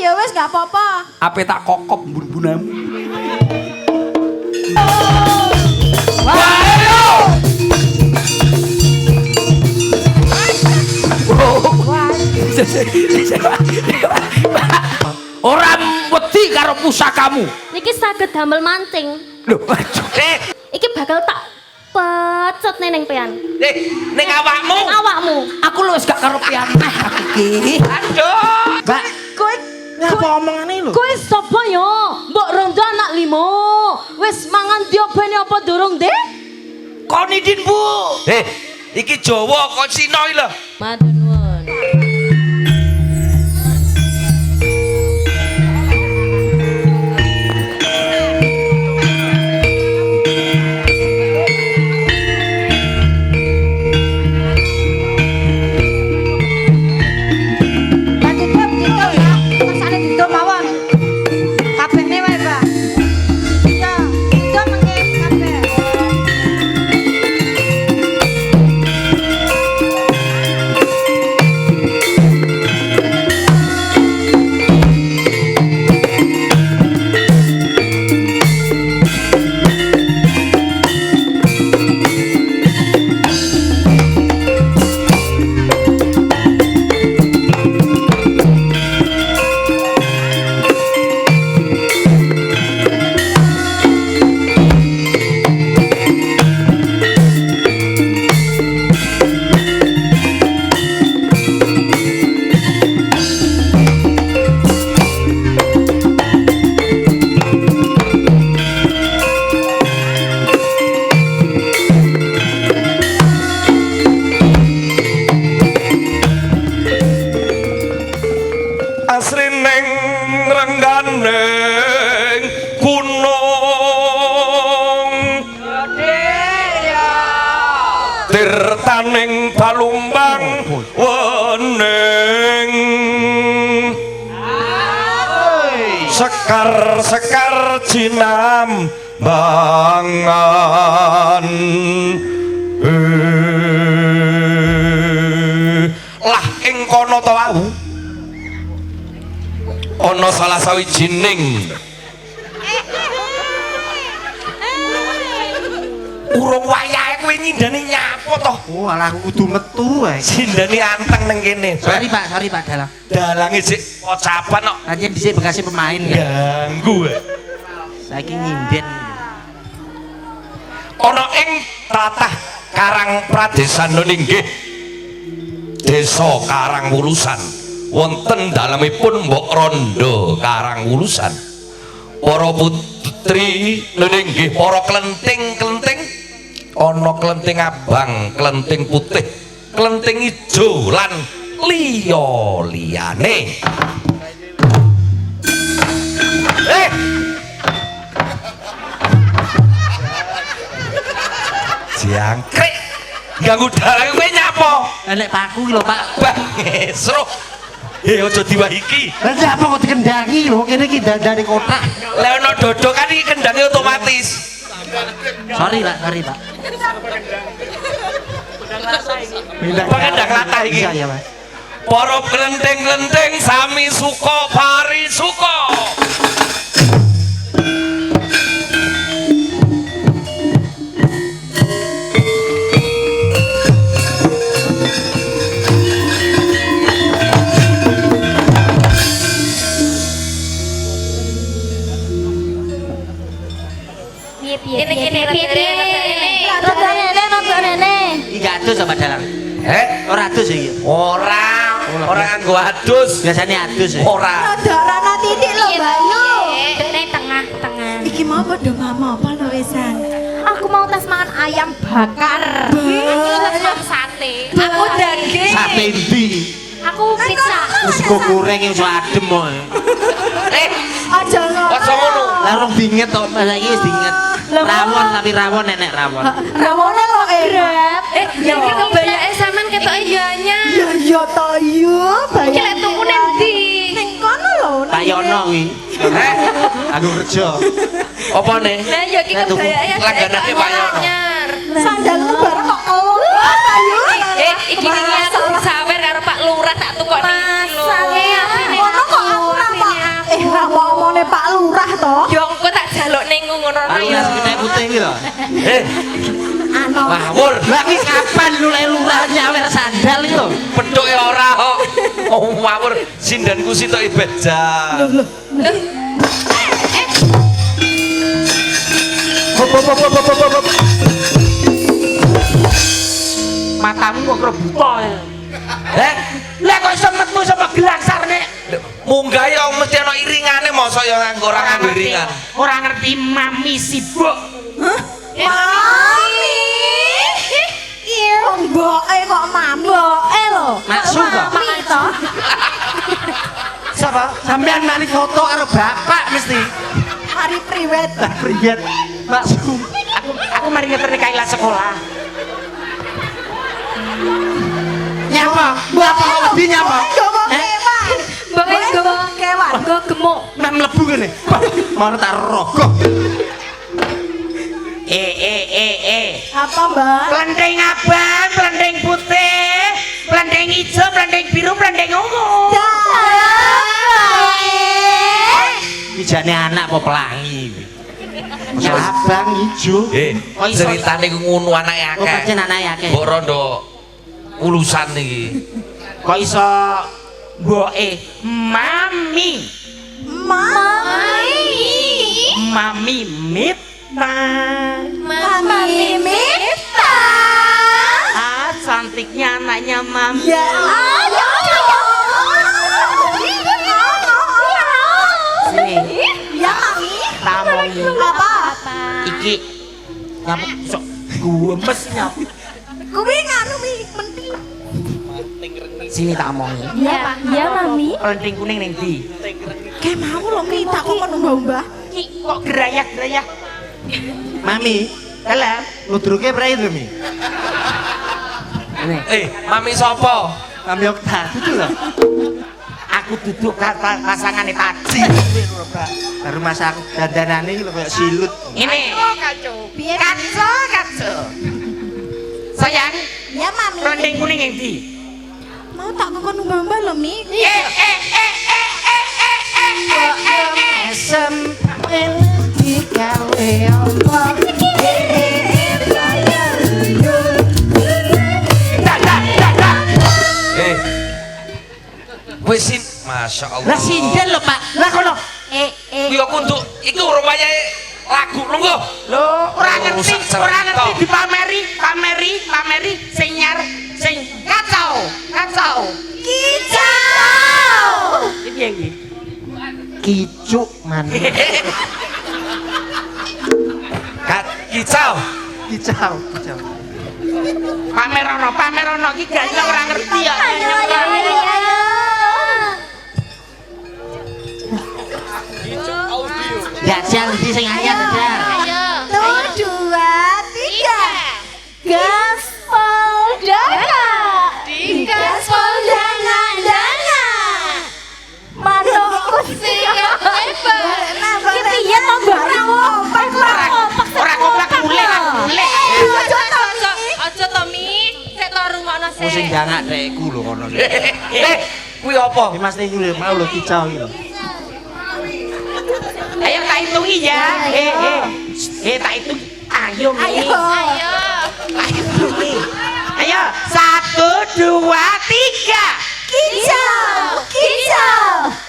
ya wis gak apa-apa. Ape tak kokop bun-bunamu. Ora wedi karo pusakamu. Niki saged damel mancing. Lho, aduh. Iki bakal tak pecet ning pean. Ning awakmu. Ning awakmu. Aku lho wis gak karo pian aku iki. Aduh. Mbak, Kowe ngapa omongane lho? kowe sapa yo? Mbok rondo anak limo. Wis mangan diobeni apa durung, Dik? Kon idin, Bu. Iki Jawa kon Cina iki lho. Matur nuwun. Asrining rengganing gunung tirtaning palumbang wening sekar-sekar jinambangan lah ing kono to wau ana salah sawijining urung wayahe kowe nyindani nyapa to? Oh, alah aku kudu metu ae. Sindani anteng nang kene. Sorry Pak dalang. Dalange sik pocapan kok. Anjen dhisik bekasih pemain ya. Ganggu. Saiki nyinden. Ana ing tlatah Karang Pradesan nggih. Desa Karangwulusan. Wonten dalemipun Mbok Rondo Karangwulusan. Para putri nggih para klenting-klenting ana klenting abang, klenting putih, klenting ijo lan liya-liyane. Jangkrik ganggu dalang kowe nyapa? Nek paku iki lho, Pak. Bang esro. Aja diwahiki. Lah nyapa kok dikendangi lho, kene iki dandane kotak. Lah ana dodok kan iki kendange otomatis. Sorry Pak. Pengendang latah iki. Iya ya, Mas. Para klenting-klenting sami suka pari suka. Iki adus apa dalang? Ora adus iki. Ora nganggo adus. Biasane adus ya. Ora. Darana titik lho, Bayu. Ning tengah-tengah. Iki mau padha mama apa lho wisan? Aku mau tes mangan ayam bakar. Aku sate. Aku daging. Sate endi? Aku pizza. Wis kok goreng iso adem kok. Aja ngono. Aja ngono. Lah rong dinget tok, saiki wis dinget. Rawon tapi rawon nenek rawon. Rawone kok enak. Ya iki kebayake sampean ketoke yanya. Ya ya to yo, Bayu. Iki lek tuku ning ndi? Ning kono lho. Pak Yono kuwi. Aku kerja. Apa nih? Lah ya iki kebayake Langganane Pak Yono. Sandalmu bareng kok kelur. Bayu. Iki iki aku sawer karo Pak Lurah tak tukokne. Ngono kok aku nampak kuwi lho. Ngawur. Lah iki kapan lurah nyawer sandal iki lho. Petuke ora kok. Oh ngawur sindanku sitok ibadah. Matamu kok karo buta ya. Lah kok iso metmu sapa gelaksar nek Munggah ya mesti ana iringane mosok ya nganggo ora nganggo iringan. ora ngerti mami sibuk. Mami. Iya. Mboke kok mami. Mboke lho. Maksud kok? Mami to. Sapa? Sampean mari foto karo bapak mesti. Hari priwet. Priget. Maksud aku mari ngeterne kailah sekolah. Nyapa? Bapak kok wedi nyapa? Mbak wis kewan. go gemuk. Nek mlebu kene. Mau tak rogoh. Apa, Mbak? Plendeng abang, plendeng putih, plendeng hijau, plendeng biru, plendeng ungu. Ijane anak apa pelangi? Ya abang hijau. Ceritane ku ngono anake Oh, akeh. pancen anake akeh. Mbok rondo ulusan iki. Kok iso mboke mami? Mami Mita. Mami Mita. Ah, cantiknya anaknya mami. Ya. Sini, Ya, Mami. tamongi. Apa? Iki nyamuk sok guemes nyamuk. Kuwi nganu mi penting. Sini tak omongi. Ya, ya Mami. Plending kuning ning ndi? Kayak mau lho kita kok kon mbah-mbah. Ki kok gerayak-gerayak. Mami, dalam ludruke prei to, Mi? Mami sapa? Mami Okta, itu lho. Aku duduk pasangane tadi. Baru masak dandanane iki lho kayak silut. Ini. Piye? Kaco. Sayang, Ya, Mami. plending kuning ning ndi? Mau tak kon mbah-mbah lho, Mi. Esem digawe apa? Wis Masya Allah. Lah sinden lho, Pak. Lah kono. Kuwi aku untuk iku rupanya lagu lungguh. Lho, ora ngerti, Rusak cerita. ora ngerti dipameri sing nyar sing kacau. Kicau. Iki piye iki? Kicuk man. Kicau. Kicau. Pamerono iki gak ora ngerti ya. Jajal di sing anyar jajal. Satu, dua, tiga. Gaspol dana. Gaspol dana. Manukku sing Ki piye to, Mbak? Ora kompak mulih. Aja to Mi, sik to rungokno sik. Sing jangak dekku lho kono. Kuwi apa? Iki Mas iki lho mau lho kicau iki lho. Ayo tak hitungi ya. Tak hitung. Ayo, Mi. Ayo. Ayo, 1, 2, 3.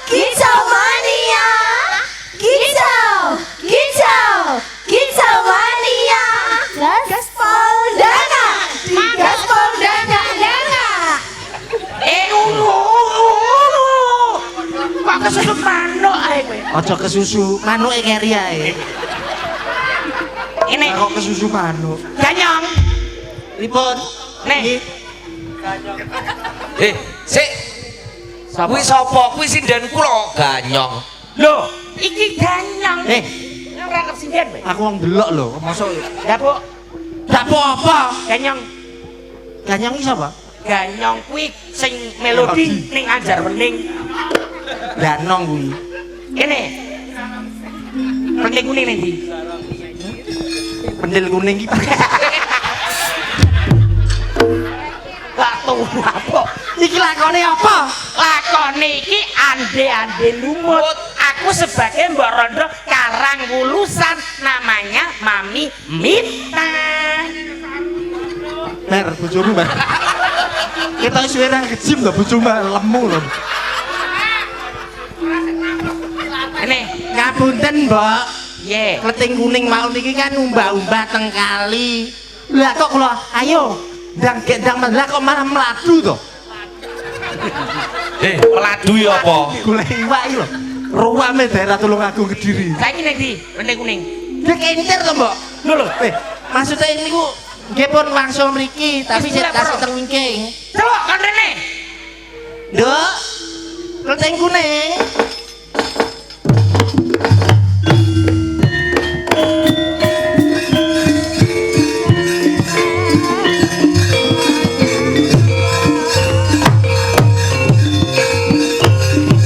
Kicau mania. Kicau mania. Gaspol dana. Gaspol dana. Kok kesusu manuk ae kowe? Aja kesusu, manuke keri ae. Ini kok kesusu manuk. Ganyong. Ripun. Nek. Sik. Kuwi sapa? Kuwi sindenku lho, Ganyong. Lho, iki ganyong. Ora ngerti sinden kowe. Aku wong delok lho, mosok Dapuk. dapuk apa? Ganyong. Ganyong iki sapa? Ganyong kuwi sing melodi ning Anjar Wening. Danong kuwi. Kene. Penting kuning ning ndi? Pendil kuning iki. Lah tuh apa? Iki lakone apa? Lakone iki ande-ande lumut. Aku Aku sebagai Mbak Rondo Karang Wulusan, namanya Mami Mita. Mer, bojomu, Mer. Kita suwe nang gejim lho bojomu lemu lho. Ini, Ngapunten, Mbok. ye. Kleting kuning mau niki kan umbah-umbah teng kali. Lah kok kula ayo ndang gendang lah kok malah mladu to. Peladu ya apa? Golek iwak iki lho. Ruwame daerah Tulungagung Kediri. Saiki nek ndi? Rendeng kuning. Dia kentir to, Mbok. Lho lho. Maksudnya niku nggih pun wangsul mriki, tapi saya kasih teng wingking. Coba kan rene. Nduk. Kleting kuning.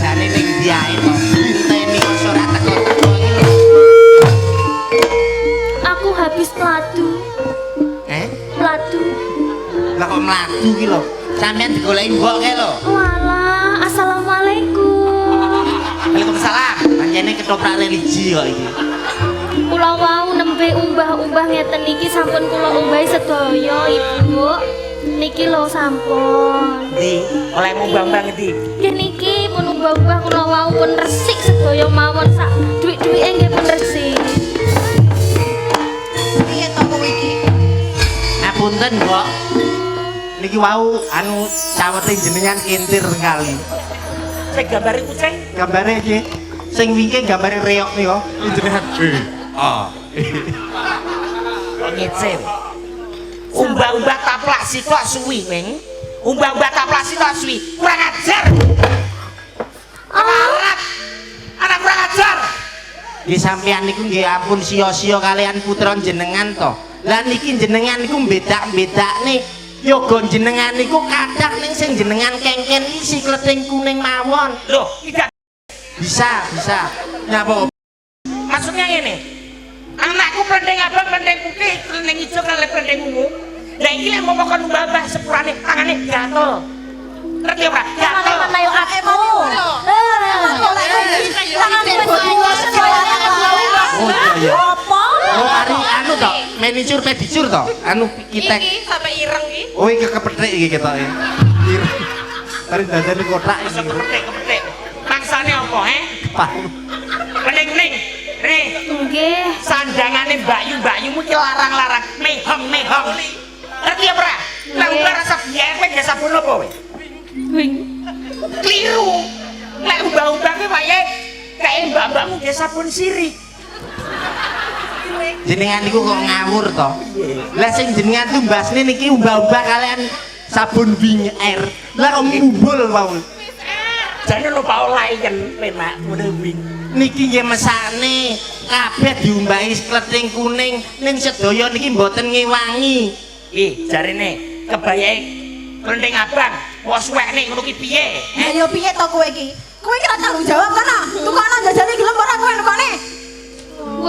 Jane ning diae to. Ngenteni kok ora teko-teko iki lho. Aku habis peladu. Peladu. Lah kok mladu ki lho. Sampeyan digoleki mbok kae lho. Walah, assalamualaikum. Waalaikumsalam. Panjene ketoprak religi kok iki. Kula wau nembe umbah-umbah ngeten iki sampun kula umbahi sedaya, Ibu. Niki lho sampun. Ndi? Oleh mumbang-mbang ndi? Nggih niki pun umbah-umbah kula wau pun resik sedaya mawon sak duwik-duwike nggih pun resik. Piye to kowe iki? Ngapunten, Mbok. Niki wau anu cawete jenengan kintir kali. Sing gambare kucing. Gambare iki sing wingking gambare reok nika. Jenengan. Kok ngecil. Umbah-umbah taplak sitok suwi, Weng. Umbah-umbah taplak sitok suwi. Kurang ajar. Alat. Anak kurang ajar. Nggih sampeyan niku nggih ampun sia-sia kalian putra jenengan to. Lah niki jenengan niku bedak-bedakne yoga jenengan niku kathah ning sing jenengan kengken isi kleting kuning mawon. Loh, tidak. Bisa. Nyapa? Maksudnya ini. Anakku pendeng abang, pendeng putih, pendeng hijau, kalau pendeng ungu. Nah ini yang mau makan umbah-umbah sepurane, tangannya gatel. Ngerti apa? Gatel. Mana yo aku. Oh iya. Apa? Oh ari anu to, manicure pedicure to. Anu kitek. Iki sampai ireng iki. Oh iki kepethik iki ketoke. Ari dandane kotak iki. Kepetik. Mangsane apa, Pendeng kuning. Nih, Nggih. sandangane mbak-yu-mbak-yumu ki larang-larang. Mehong. Ngerti apa, Ra? Lah umbah rasa biaya kowe gak sabun apa, kowe? Wing. Keliru. Lah umbah-umbah kowe wae kayak mbak-mbakmu gak sabun sirih. Jenengan niku kok ngawur to. Lah sing jenengan tuh mbasne niki umbah-umbah kalian sabun Wing Air. Lah kok mumbul wae. Jane lupa olahen penak mene wing. Niki nggih mesane kabeh diumbahi kleting kuning ning sedaya niki mboten ngewangi. Jarine kebayae klendeng abang, kok suwekne ngono ki piye? Ya yo piye to kowe iki? Kowe iki ora tanggung jawab kana. Tukana jajane gelem ora kowe nukane?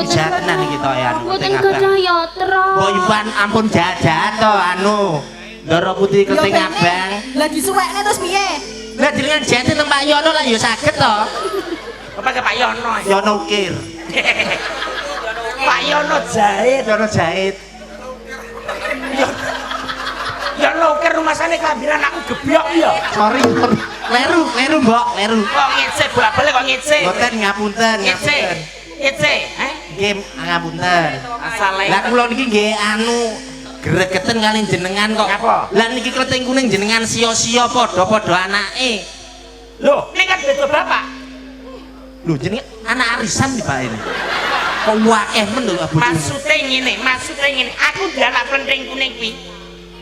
Jatenan iki to ya anu Mboten kleting abang. gadah yatra. Mbok Iwan ampun jajan to anu. Ndara putih kleting abang. Lah disuwekne terus piye? Lah jenengan jaten nang Pak Yono lah ya saged to. Apa ke Pak Yono? Yono ukir. Pak Yono jahit. Yono jahit. Yono ukir rumasane kelambiran aku gebyok ya. Sorry. Leru, Mbok, leru. Kok ngece bolak-balik kok ngece. Mboten ngapunten, Ngece. Ngece, Nggih, ngapunten. Asale. Lah kula niki nggih anu gregeten kali jenengan kok. Ngapa? Lah niki kleting kuning jenengan sia-sia padha-padha anake. Loh, ini kan beda bapak. Lho jenenge anak arisan di Pak ini. Kok wakeh men lho bojone. Maksudnya ngene. Aku ndanak klendeng kuning kuwi.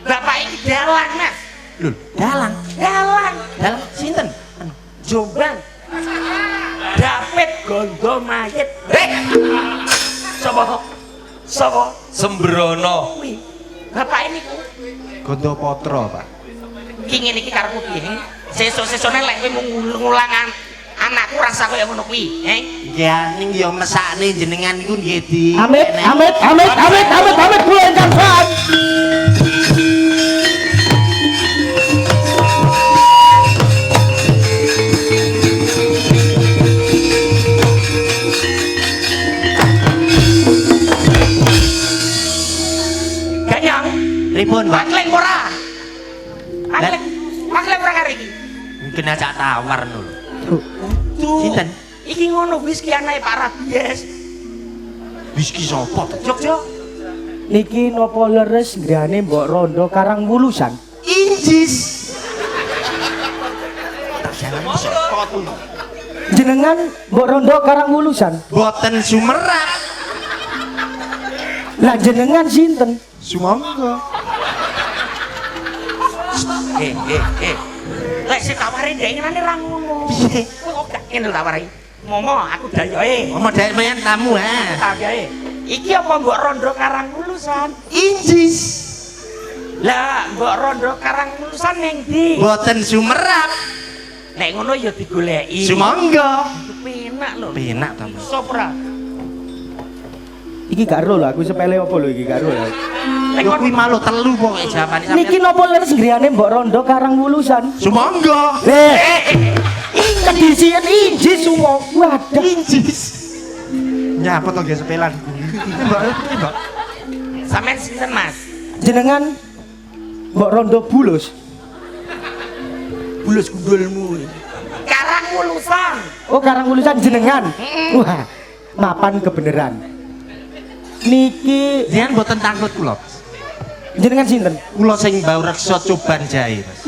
Bapak iki dalan, Mas. Lho, dalang. Dalan. Dalang sinten? Anu, Jombang. David Gondo Mayit. Sapa? Sembrono. Kuwi. Bapak ini ku. Gondo Potro, Pak. Iki ngene iki karepmu piye? Sesuk-sesukne lek kowe ngulang anakku rasa kaya ngono kuwi, Ya ning ya mesakne jenengan niku nggih di. Amit kula ingkang sahat. Makling ora. Makling ora karo iki. Mungkin aja tawar lho. Tuh. Sinten? Iki ngono whisky anae Pak Rabies. Whisky sapa to? Jogja. Niki nopo leres ngriyane Mbok Rondo Karang Wulusan? Injis. Tak jalan sapa tuh? Jenengan Mbok Rondo Karang Wulusan? Boten sumerak. Lah jenengan sinten? Sumangga. Lek sik tawari ndek ngene ra ngono. Piye? Kok gak ngene tawari. Momo aku dayoe. Omong dek mayan tamu ha. Dayoe. Iki apa Mbok Rondo Karang Wulusan? Injis. Lah Mbok Rondo Karang Wulusan ning ndi? Boten sumerak. Nek ngono ya digoleki. Sumangga. Penak lho. Penak to, Mas. Sopra. Iki gak ero lho, aku sepele apa lho iki gak ero lho. Yo kuwi malu telu pokoke jawabane sampean. Niki nopo leres ngriyane Mbok Rondo Karang Wulusan? Sumangga. Kedisian injis sumo. Waduh. Injis. Nyapa to ge sepelan. Mbak. Sampeyan sinten Mas? Jenengan Mbok Rondo Bulus. Bulus gundulmu. Karang Wulusan. Oh, Karang Wulusan jenengan. Wah, mapan kebeneran. Niki Jenengan boten takut kula. jenengan sinten? Kula sing bau reksa coban jahe, Mas.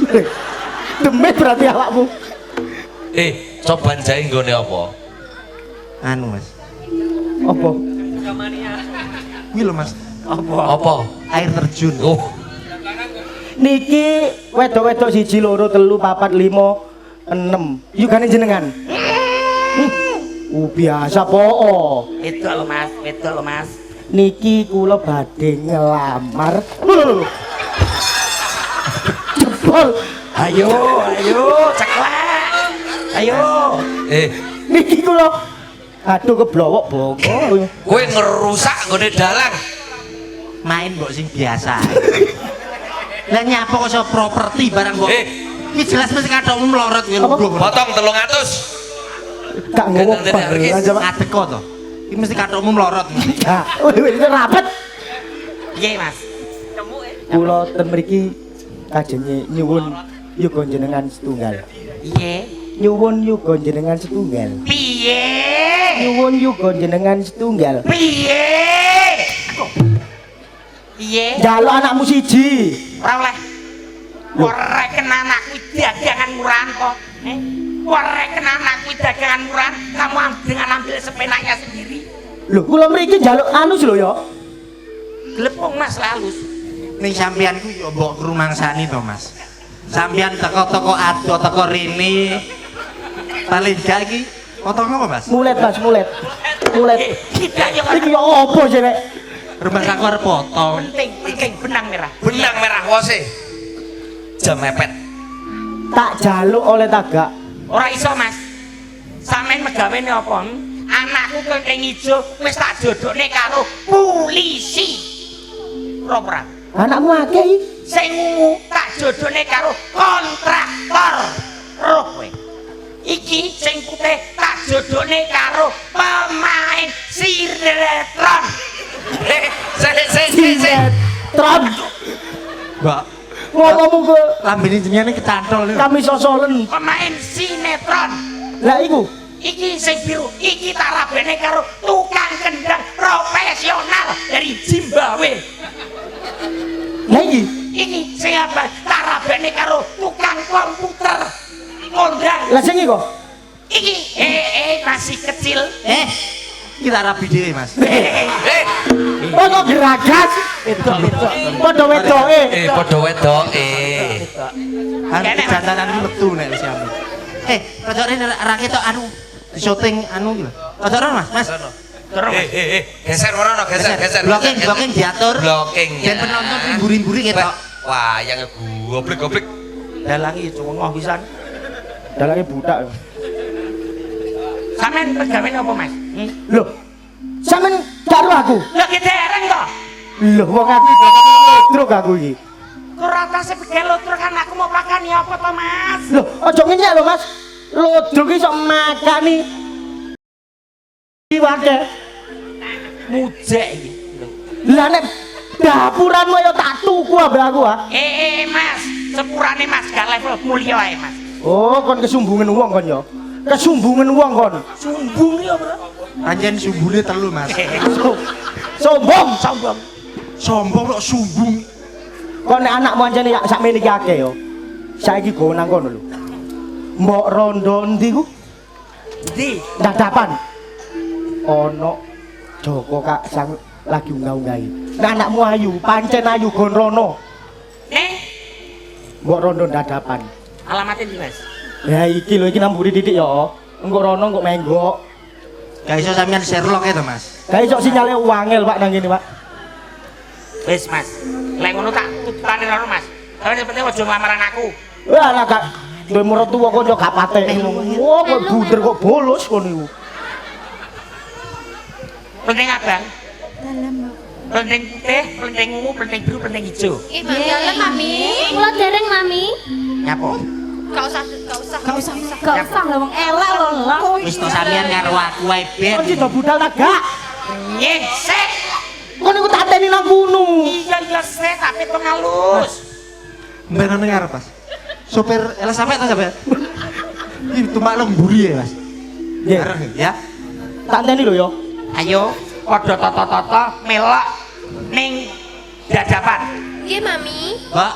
Demit berarti awakmu. Coban jahe nggone apa? Anu, Mas. Apa? Kuwi lho, Mas. Apa? Air terjun. Oh, Niki wedok-wedok 1 2 3 4 5 6. Yugane jenengan. Biasa poo. Wedok lho Mas, wedok lho Mas. Niki kula badhe ngelamar. Lho. Jebol. Ayo, ceklek. Ayo. Niki kula aduh keblowok boko. kowe ngerusak nggone dalang. Main mbok sing biasa. Lah nyapa kok iso properti barang kok. Iki jelas mesti kathokmu melorot kuwi lho. Potong 300. Gak ngomong aja Pak. Ngadeko to. Iki mesti kathokmu melorot. Ah, wis rapet. Piye Mas? Kula ten mriki kajeng nyuwun yuga jenengan setunggal. Iye. Nyuwun yuga jenengan setunggal. Piye? Nyuwun yuga jenengan setunggal. Piye? Piye? Jaluk anakmu siji. Ora oleh. Ora kena anakku dagangan murahan kok. Ora kena anakku dagangan murahan, kamu dengan ambil sepenaknya sendiri. Lho, kula mriki njaluk anus lho ya. Glepung Mas halus. Ning sampean ku yo mbok rumangsani to, Mas. Sampean teko-teko ado teko rene. Paling gak iki potong apa, Mas? Mulet, Mas, mulet. Mulet. Kita yo Iki yo opo sih, Nek? Rumah aku arep potong. penting iki benang merah. Benang merah wose. Jam mepet. Tak jaluk oleh tagak. Ora iso Mas. Sampeyan megawene apa? Anakku kenting ijo wis tak jodhone karo polisi. Ora. Anakmu akeh iki. Sing ungu tak jodhone karo kontraktor. Roh kowe. Iki sing putih tak jodhone karo pemain sinetron. Sinetron. Mbak, Ngomongmu ke lambene jenenge kecantol lho. kami sosolen. Pemain sinetron. Lah iku. Iki sing biru, iki tarabene karo tukang kendang profesional dari Zimbabwe. Lah iki. Iki sing apa? Tarabene karo tukang komputer kondang. Lah sing iki kok. Iki masih kecil. Kita rapi dhewe, Mas. Oh kok geragas. Padha wedoke. Padha wedoke. Anu jantanan iki metu nek wis anu. Rada rene ra ketok anu di syuting anu iki lho. Rada ora, Mas. Mas. Geser merono, geser. Blocking diatur. Blocking. Dan penonton mburi-mburi ketok. Wah, yang goblek-goblek. Dalang iki cuma pisan. Dalange butak. Sampeyan pegawene apa, Mas? Loh. Sampeyan karo aku. Lho ki dereng to. Loh wong aku truk aku iki. Kok ratase pegel lotruk kan aku mau pakani apa to, Mas? Loh, aja ngene lho, Mas. Lodruk iki sok makani. Iki wae. Mujek iki. Lah nek Dapuranmu ya tak tuku ambek aku ah. Mas, sepurane Mas gak level mulya ae Mas. Oh, kon kesumbungan wong kon ya. Kesumbungan wong kon. Sumbung ya, Bro. Anjen sumbune telu Mas. Sombong. Sombong kok sumbung. Kon nek anakmu anjene sakmene iki akeh yo. Saiki go nang kono lho. Mbok rondo ndi ku? Ndi? Dadapan. Ono Joko Kak sang lagi unggah-unggahi. Nah, anakmu ayu, pancen ayu gon rono. Mbok rondo dadapan. Alamatnya ndi Mas? Ya iki lho iki namburi titik ya. Engko rono engko menggok. Gak iso sampean Sherlock itu Mas. Kae sok sinyale wangel Pak nang kene Pak. Wis Mas, lek ngono tak tutupane rono Mas. Tapi penting aja nglamaran aku. Wah lah Kak, duwe mertua kok yo gak patek. Oh, kok bunder kok bolos kon niku. Penting abang. Penting putih, penting ungu, penting biru, penting hijau. Dalam Mami. Kula dereng Mami. Nyapa? Gak usah. Gak usah lah wong elek lho lah. Wis to sampean karo aku wae ben. Kon sida budal naga. Nyeh, sik. Kon niku tak teni nang gunung. Iya sik, tapi pengalus. Mbene ngarep Mas. Sopir elah sampe ta sampean. Iki tumak lemburi ya Mas. Nggih. Ya. Tak teni lho yo. Ayo, padha tata-tata melok ning dadapan. Nggih Mami. Mbak,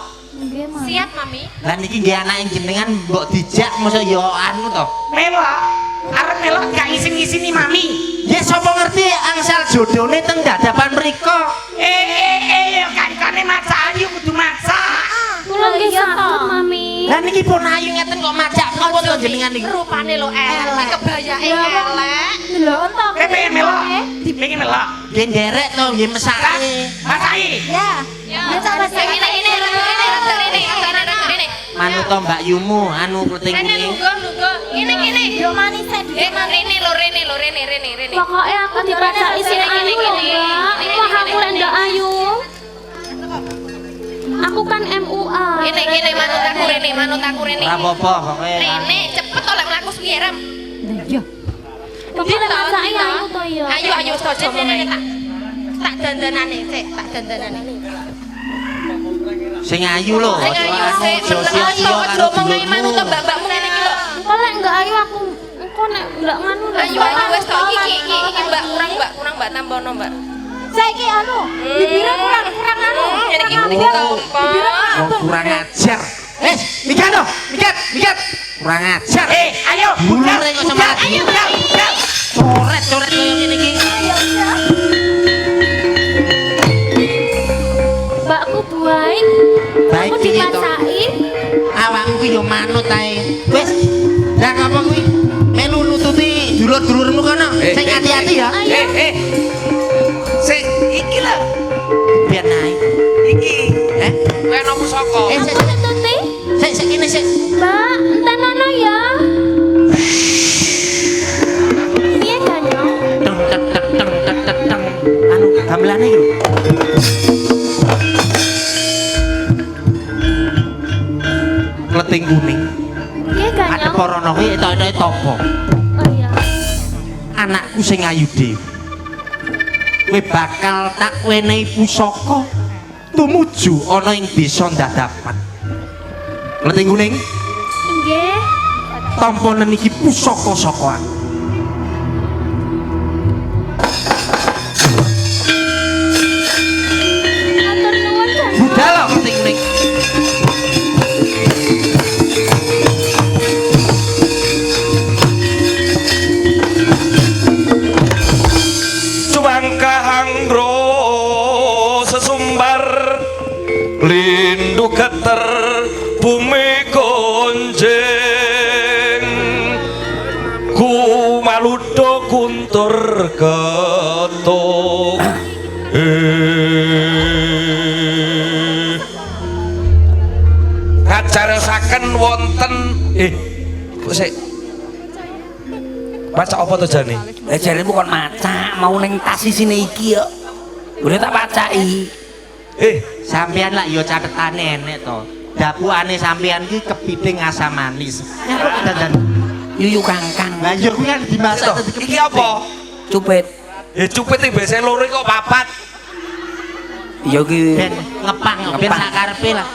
Siap Mami. lah niki nggih anak jenengan mbok dijak masa ya anu to. Melok, arep melok gak ngisin-ngisini Mami. Ya sapa ngerti angsal jodone teng dadapan mriko. Kancane maca ayu kudu maca. Kula nggih sakit Mami. Lah niki pun ayu ngeten kok macak menapa to jenengan niku? Rupane lo elek, kebayake elek. Lho entuk. Pengen melok. Pengen melok. Nggih nderek to nggih mesake. Macai. Ya, coba ini. Manut to Mbak Yumu anu kleting kuning. Ini. Yo manis rene. Pokoknya aku dipacai sing ayu lho, Mbak. Wah, aku lek ndak ayu. Aku kan MUA. Gini manut aku rene. Ora apa-apa pokoke. Rene cepet to lek mlaku suwi ram. Iya. Tapi lek macai ayu to ya. Ayo aja ngomong. Tak dandanane sik, tak dandanane. Sing ayu lho. Sing ayo sik, Sio-sio aja ngomong manut to mbak-mbakmu ngene iki lho. Engko lek ndak ayu aku engko nek ndak nganu lho. Ayo wis to iki mbak kurang mbak tambono mbak. Saiki anu, bibirnya kurang anu. Ngene iki ditompo. Wong kurang ajar. Mikat. Kurang ajar. Ayo, Bulur kok sama ayo. coret koyo ngene iki. Mbakku baik. Baik Aku piye to? dipacai. Awakmu ki yo manut ae. Wis. Lah apa kuwi? Melu nututi dulur-dulurmu kono. Sing hati-hati ya. Sik, iki lho. Biar naik. Iki. Kowe ana pusaka. Sik. Aku nututi. Sik kene sik. Mbak, enten ana ya. Piye ganyong? Teng. Anu gamelane iki lho. Kleting kuning. Piye Ada ganyong? porono kuwi etok-etoke topo. Oh iya. Anakku sing ayu dhewe. Kowe bakal tak wenehi pusaka tumuju ana ing desa Dadapan. Kleting kuning, Nggih. tamponen iki pusaka saka aku. Matur nuwun ganyong. Budal lho kleting kuning. Cubangkahangro sesumbar lindu geter bumi gonjeng ku maludo kuntur ketuk ngajarasaken wonten kok sik maca apa to jane? Jarene bukan maca, mau ning tas isine iki yo. Udah tak pacai. Sampean lak yo catetane enek to. Dapukane sampean iki kepiting asam manis. Nyapa dandan? Yuyu kangkang. Lah yo kuwi kan dimasak dadi Iki apa? Cupet. Cupit iki biasane loro kok papat. Ya ki ben ngepang ben sakarepe lah.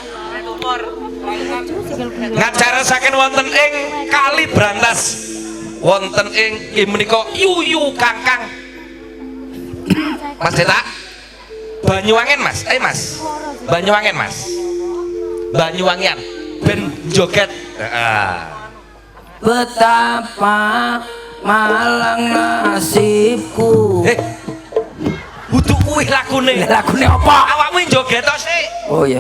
ngajarasaken wonten ing Kali Brantas wonten ing inggih menika yuyu Kangkang Mas Detak Banyuwangen Mas Mas Banyuwangen Mas Banyuwangen ben joget betapa malang nasibku. Butuh kuwi lagune Lagune apa? awakmu joget to sik Oh iya.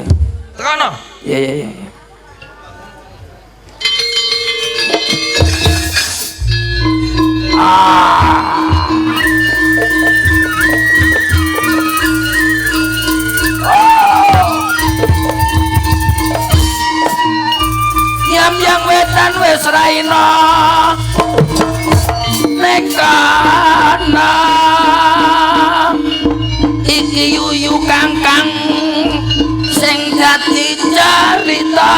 tekono Ya. Yam yang wetan wis raina nekana iki yuyu Kangkang sing dadi carita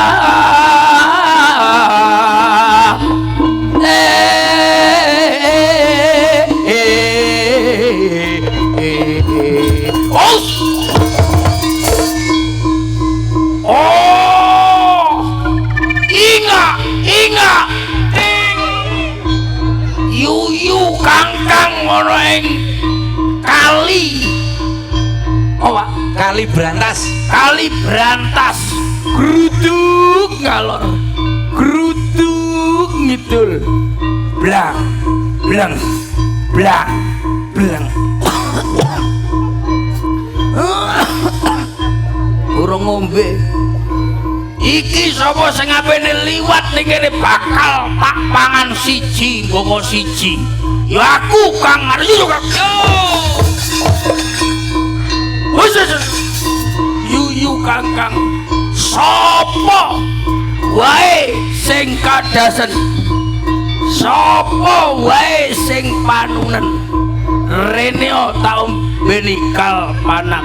ingat yuyu Kangkang ngono ing kali Pak Kali Brantas Kali Brantas gruduk ngalor gruduk ngidul blang blang blang blang urung ngombe iki sapa sing apene liwat ning kene bakal tak pangan siji nggo siji ya aku Kang Aryo Kang yuyu Kangkang sapa wae sing kadasen sapa wae sing panunen rene tak benikal panak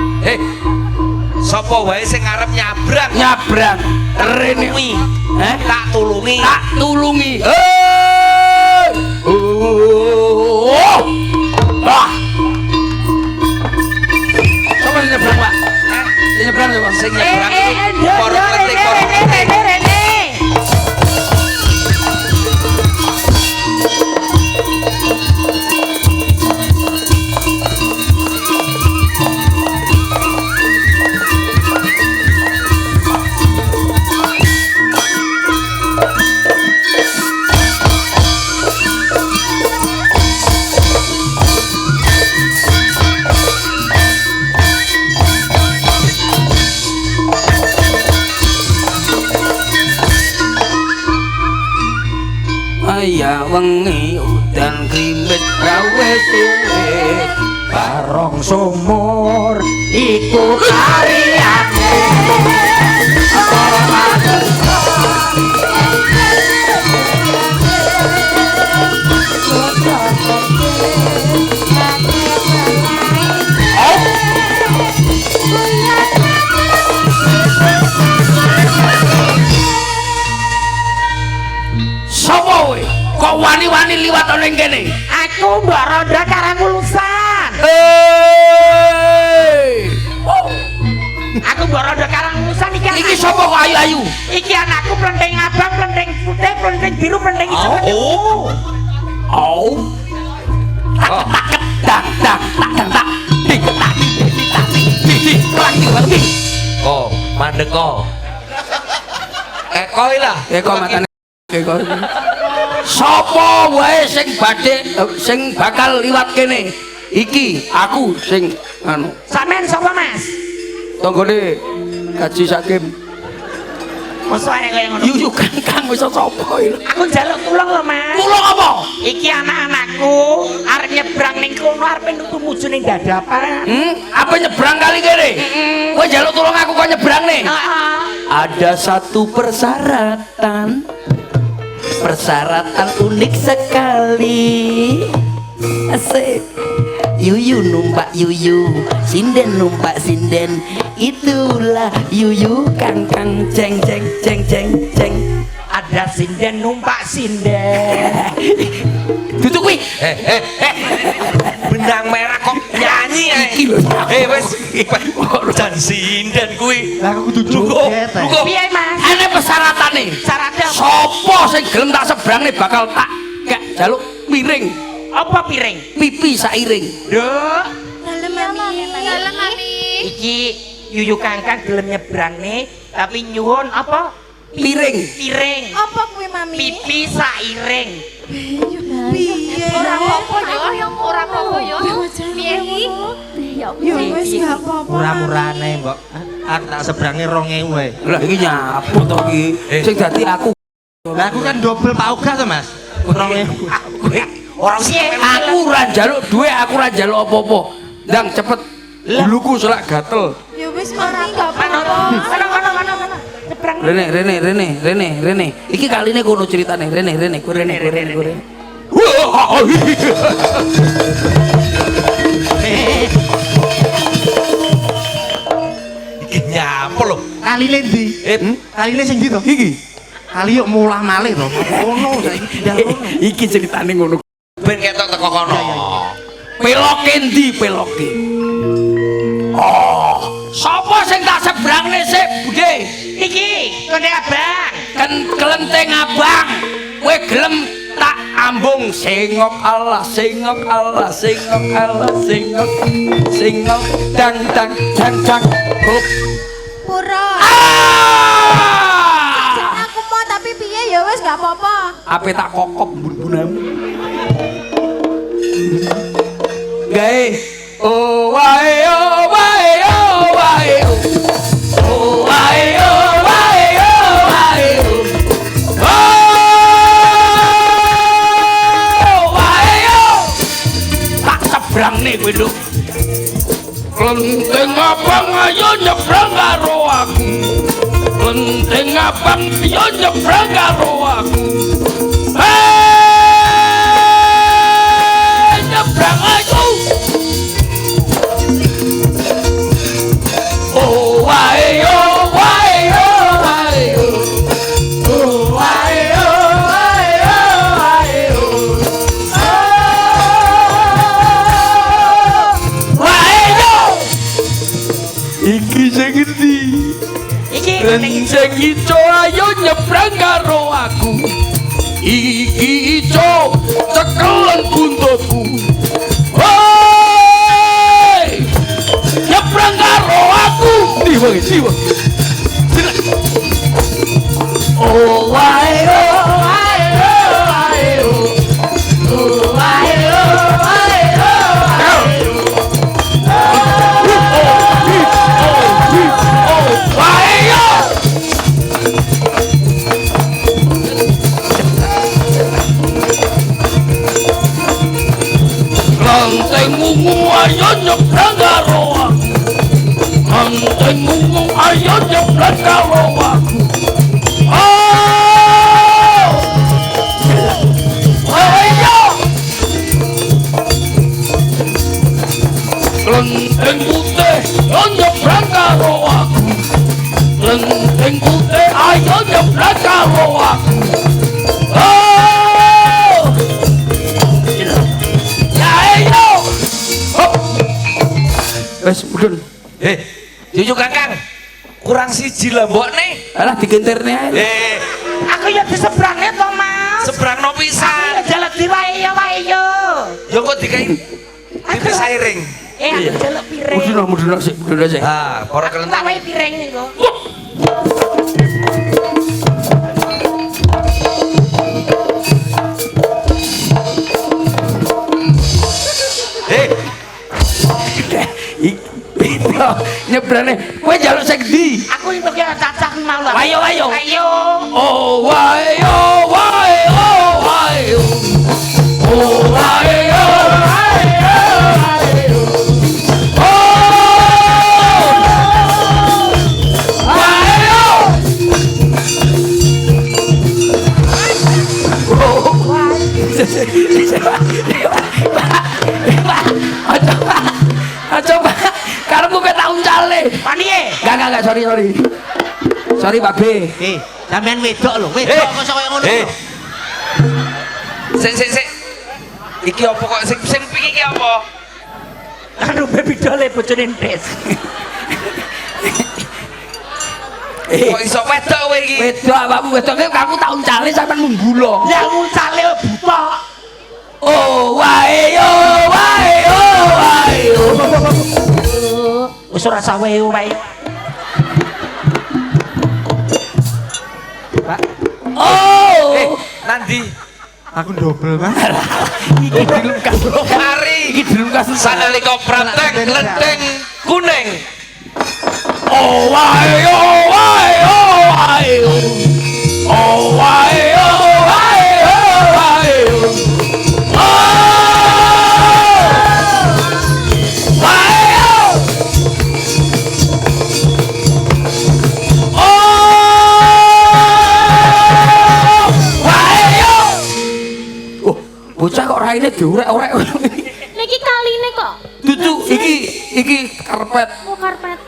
sapa wae sing arep nyabrang rene tak tulungi wah sapa sing nyebrang Pak sing nyebrang para kletik ya wengi udan krimet gawe suwe barong sumur iku kariyane para manusa sapa we kok wani-wani liwat ning kene Aku Mbak Ronda Karangulusan. Aku Mbak Ronda Karangulusan iki sapa kok ayu-ayu iki anakku plendeng abang, plendeng putih, plendeng biru, plendeng hijau. Oh, mandeko. Eko lah. Eko matane. Eko. Sapa wae sing bakal liwat kene? Iki aku sing anu. Sampeyan sapa, Mas? Tanggane Kaji Sakim. Mosok kaya ngono. Yuyu Kangkang wis sapa iki? Aku njaluk tulung lho, Mas. Tulung apa? Iki anak-anakku arep nyebrang ning kono arep tumuju ning dadapan. Apa nyebrang kali kene? Kowe njaluk tulung aku kok nyebrang nih? Heeh. Ada satu persyaratan unik sekali. Asik. Yuyu numpak yuyu, sinden numpak sinden, itulah yuyu Kangkang ceng ceng ceng ceng ceng. Ada sinden numpak sinden. Tutup kuwi. Benang merah kok nyanyi Iki lho. wes jan sinden kuwi. Lah aku kudu joget. Lugo. Piye Mas? Ane persyaratan nih. Syaratnya apa? Sopo sing gelem tak sebrangne bakal tak gak jaluk piring, Apa piring? pipi sairing. Duh, Dalem mami. iki Yuyu Kangkang gelem nyebrang nih, tapi nyuwun apa? Piring. Piring. Apa kuwi mami? Pipi sairing. Ora apa-apa yo, ora apa-apa yo. Piye iki? Ya wis gak apa-apa. Murah-murane, Mbok. Aku tak sebrange 2.000 wae. Lah iki nyapu to iki. Sing dadi aku. Lah aku kan double pauga to, Mas. 2.000. Orang sih Aku ora njaluk duwe, aku ora njaluk apa-apa. Ndang cepet. Buluku selak gatel. Ya wis mami gak Mana? apa-apa. Mana? Nyebrang. Rene. Iki kaline kono ceritane. Rene. iki nyapa lho. Kaline ndi? Kaline sing ndi to? Iki. Kali yuk mulah malih to. Ono saiki pindah ono. Iki ceritane ngono. Ben ketok teko kono. Peloke ndi peloke? Oh, sapa sing tak sebrangne sik, Budhe? Iki, Konde Abang. Kan kelenteng abang. Kowe gelem tak ambung singok Allah, singok Allah, singok Allah, singok. Singok dang. Hop. Pura. Ah! Aku mau tapi piye ya wis gak apa-apa. Ape tak kokop bun-bunamu. Gae. Oh wae oh wae oh wae. Oh wae oh wae oh wae. Oh wae oh. Tak sebrangne kowe lho. Kelenteng abang ayo nyebrang karo aku. Kelenteng abang ayo nyebrang karo aku. Nyebrang aku. Oh wae oh wae oh wae oh. Oh wae oh wae oh wae oh. Oh wae oh. Iki sing endi? Iki Sing ijo ayo nyebrang karo aku. Iki ijo cekelen buntutku. Hoi! Nyebrang karo aku. Ndi wae. Oh wae oh wae oh wae oh. Oh wae oh wae oh wae oh. Oh wae oh. Kelenteng ungu ayo nyebrang karo aku. Kelenteng ungu ayo nyebrang karo aku. Oh! Ayo! Kelenteng putih ayo nyebrang karo aku. Kelenteng putih ayo nyebrang karo aku. Oh! Ayo. Hop. Wes mudun. Yuyu Kangkang. Kurang siji lah mbok nih. Alah digentirne ae. aku ya disebrangne to, Mas. Sebrangno Aku pisan. ya jaluk diwae yo wae yo. Yo kok dikai pipi sairing. Aku jaluk piring. Mudun sik. Ah, para kelenteng. Tak wae piring niku. Nyebrane, kowe njaluk sing ndi? Aku entuk ya cacah mau lah. Ayo. Ayo. Oh wae oh wae oh wae oh wae oh wae Coba karepku kowe tak uncale. Paniye. Enggak, sorry Pak B. Sampean wedok lho, wedok kok iso koyo ngono. Sik. Iki apa kok sing iki apa? Anu baby dole bojone Des. Kok iso wedok kowe iki? Wedok awakmu wedok aku tak uncale sampean munggulo. Ya ngucale buta. Oh wae yo wae oh wae yo. Wis ora usah wae. Oh. Nandi? Aku double, Mas. Iki dilungkas. Mari. Iki dilungkas. Sanalika prateng lenteng kuning. Oh wae yo wae oh wae yo. Oh wae yo wae oh wae yo. Bocah kok raine diorek-orek. Niki kaline kok. Dudu iki karpet. Oh karpet.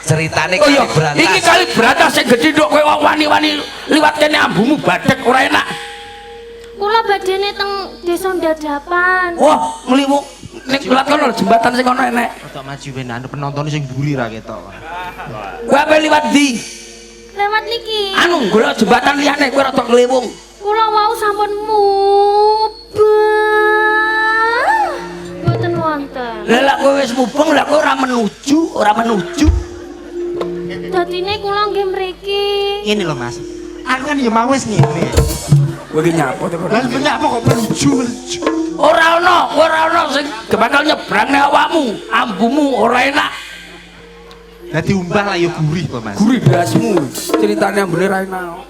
Ceritane Oh iya, kali berantas. iki kali berantas sing gedhe nduk kowe wani-wani liwat kene ambumu badhek ora enak. Kula badene teng desa Dadapan. Wah, mlimu nek liwat kono jembatan sing kono enek. Rada maju ben anu penonton sing mburi ra ketok. Kowe ape liwat ndi? Lewat niki. Anu golek jembatan liyane kowe rada nglewung. Kula wau sampun mubeng. Mboten wonten. Lah lek kowe wis mubeng lek kowe ora menuju. Dadine kula nggih mriki. Ngene lho Mas. Aku kan ya mau wis ngene. Kowe iki nyapa to? Lah benyak apa kok menuju. Ora ana sing bakal nyebrangne awakmu, ambumu ora enak. Dadi umbah lah ya gurih kok Mas. Gurih dasmu. Ceritane ambune ra enak.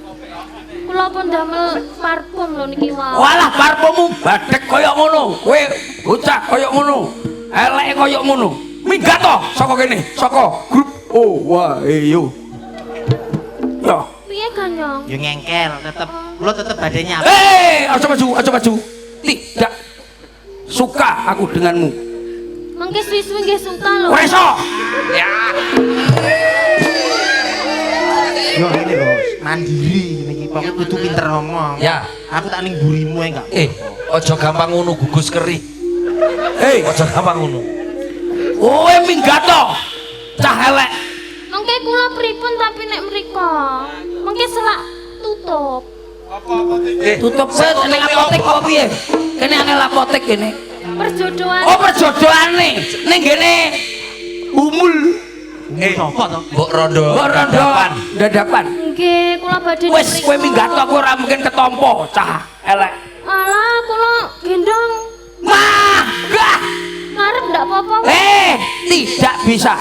Kula pun damel parfum lho niki wau. Walah parfummu badhek kaya ngono. Kowe bocah kaya ngono. Eleke kaya ngono. Minggat to saka kene, saka grup oh wae yo. Yo. Piye Ganyong? Ya ngengkel kula tetep badhe nyapa. Aja maju. Tidak suka aku denganmu. Mengke suwi-suwi nggih suka lho. Ora iso. Ya. Yo ngene lho, mandiri niki pokoke kudu pinter ngomong. Ya. Aku tak ning burimu enggak. Aja gampang ngono gugus keri. Aja gampang ngono. Kowe minggat to. Cah elek. Mengke kula pripun tapi nek mriko. Mengke selak tutup. Tutup set ning apotek apa piye? Kene angel apotek kene. Perjodohan. Oh perjodohane ning kene umul. Sapa to? Mbok rondo. Dadapan. Nggih, kula badhe Wis kowe minggat to kowe ora mungkin ketompo cah elek. Alah, kula gendong. Mah, gah. Ngarep ndak apa-apa. Tidak bisa.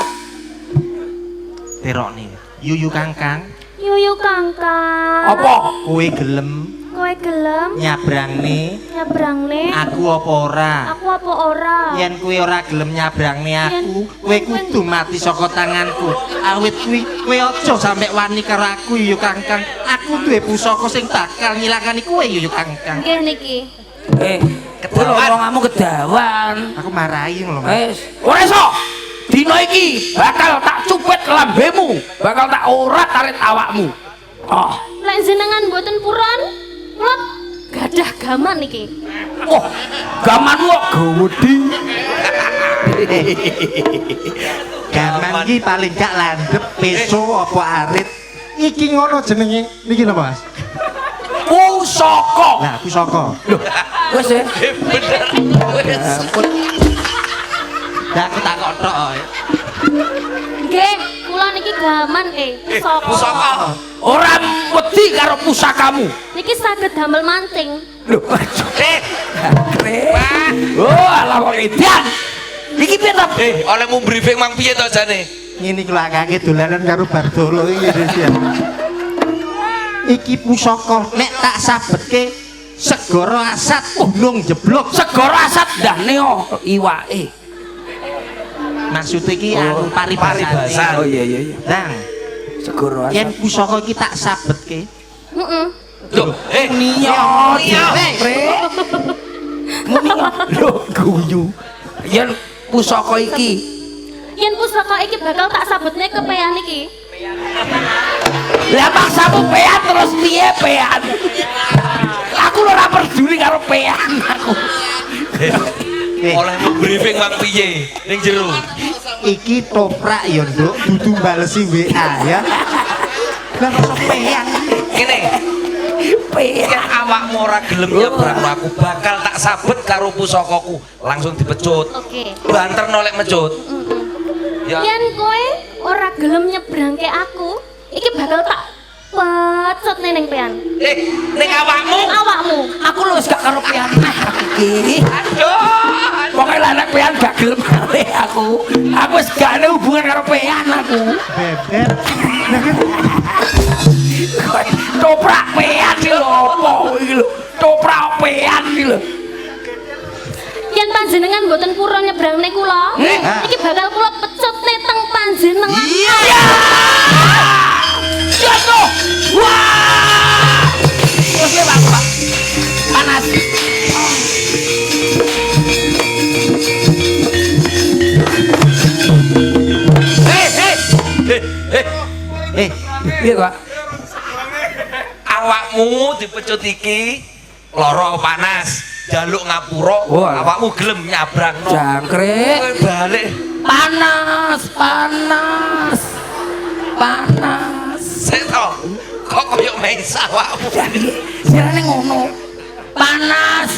Terokne. Yuyu Kangkang, Yuyu Kangkang. Apa? kowe gelem Kowe gelem nyabrangne nyabrangne aku apa ora? aku apa ora? Yen kowe ora gelem nyabrangne aku, kowe kudu mati saka tanganku. Awit kuwi kowe aja sampe wani karo aku Yuyu Kangkang. Aku duwe pusaka sing bakal ngilangani kowe Yuyu Kangkang. Nggih niki. Kedawan. Omonganmu kedawan. Aku marahi lho, Mas. Wis, ora iso. Dina iki bakal tak cupet lambemu, bakal tak urat tarik awakmu. Oh, Lek jenengan mboten puran, kula gadah gaman niki. oh, gamanmu kok gawedi. Gaman iki paling gak landhep peso apa arit. Iki ngono jenenge. Niki lho, Mas. Pusaka. Lah, pusaka. Wis ya. Bener. Wis. Lah aku tak kotok. Nggih, kula niki gaman Pusaka. Ora wedi karo pusakamu. Niki saged damel mancing. Lho, keren. Oh, ala wong edan. Iki piye to? Olehmu briefing mang piye to jane? Ngene iki lak kake dolanan karo Bartolo iki ya. Iki pusaka nek tak sabetke segara asat gunung jeblok. Segara asat dah neo iwake. Maksud iki anu paribasan. Oh iya. Dang, Segara asat. yen pusaka iki tak sabetke. Heeh. Loh, Niat. Muni lho guyu. Yen pusaka iki Yen pusaka iki bakal tak sabetne kepean iki. lah maksamu pean terus piye pean? Aku ora peduli karo pean aku. olehmu briefing mang piye ning jero? Iki toprak ya, Nduk, dudu balesi WA ya. Lah kok sampean Ngene. Yen awakmu ora gelem nyebrang aku bakal tak sabet karo pusakaku langsung dipecut. Oke. Banterno lek mecut. Ya. Yen kowe ora gelem nyebrangke aku, iki bakal tak pecut ning pean. Ning awakmu. Awakmu. Aku lho wis gak karo pean iki. Aduh. Pokoke lah nek pean gak gelem kali aku. Aku wis gak ada hubungan karo pean aku. Bebet. Toprak pean iki lho apa iki lho. Toprak pean iki lho. Yen panjenengan mboten purun nyebrang kula, iki bakal kula pecut teng panjenengan. Iya. Jatuh. Wah. Terus le Pak. Panas. Piye, Pak? Awakmu dipecut iki lara panas, jaluk ngapura, Wah. awakmu gelem nyabrang. Jangkrik. Kowe balik. Panas, panas. Panas. Seto. Kok koyo mesa awakmu. Sirane ngono. Panas.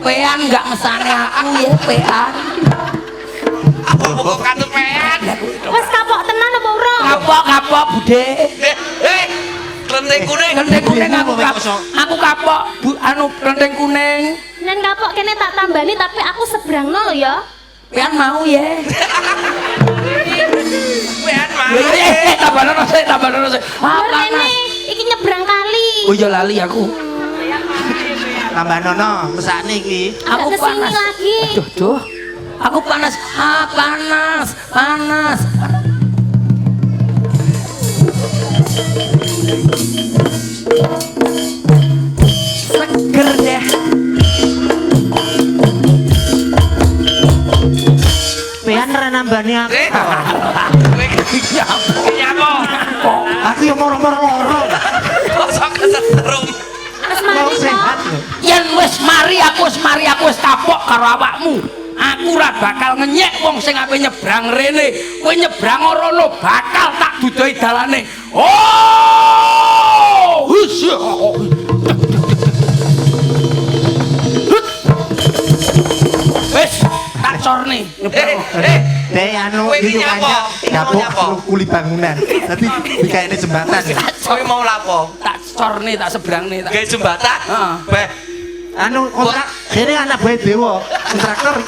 Pean gak mesane aku ya, pean. Kok katut pean. Wes kapok tenan apa ora? Kapok, Bude. Klenteng kuning. Klenteng kuning aku kapok. Anu klenteng kuning. Nen kapok kene tak tambani tapi aku sebrangno lho ya. Pean mau ya. Pean mah. Tambah sik. Lho rene iki nyebrang kali. Oh iya lali aku. tambah nono mesakne iki. Aku panas lagi. Duh. Aku panas. Panas. Seger deh. Pean ra nambani aku. Nyapa? Aku yo moro-moro loro. Kosok kesetrum. Wes Mau mari sehat kok. lho. Yen wis mari aku wis kapok karo awakmu. Aku ora bakal ngenyek wong sing ape nyebrang rene. Kowe nyebrang rono bakal tak dudohi dalane. Oh! Hus. Wis tak corne nyebrang. Dek anu Kowe iki iki nyapa? dapuk Nyapa? kuli bangunan. Dadi dikaene jembatan. Kowe mau lapo? Tak corne tak sebrangne tak. Gawe jembatan? Heeh. Beh, Anu kontrak kene anak bae dewa. Kontraktor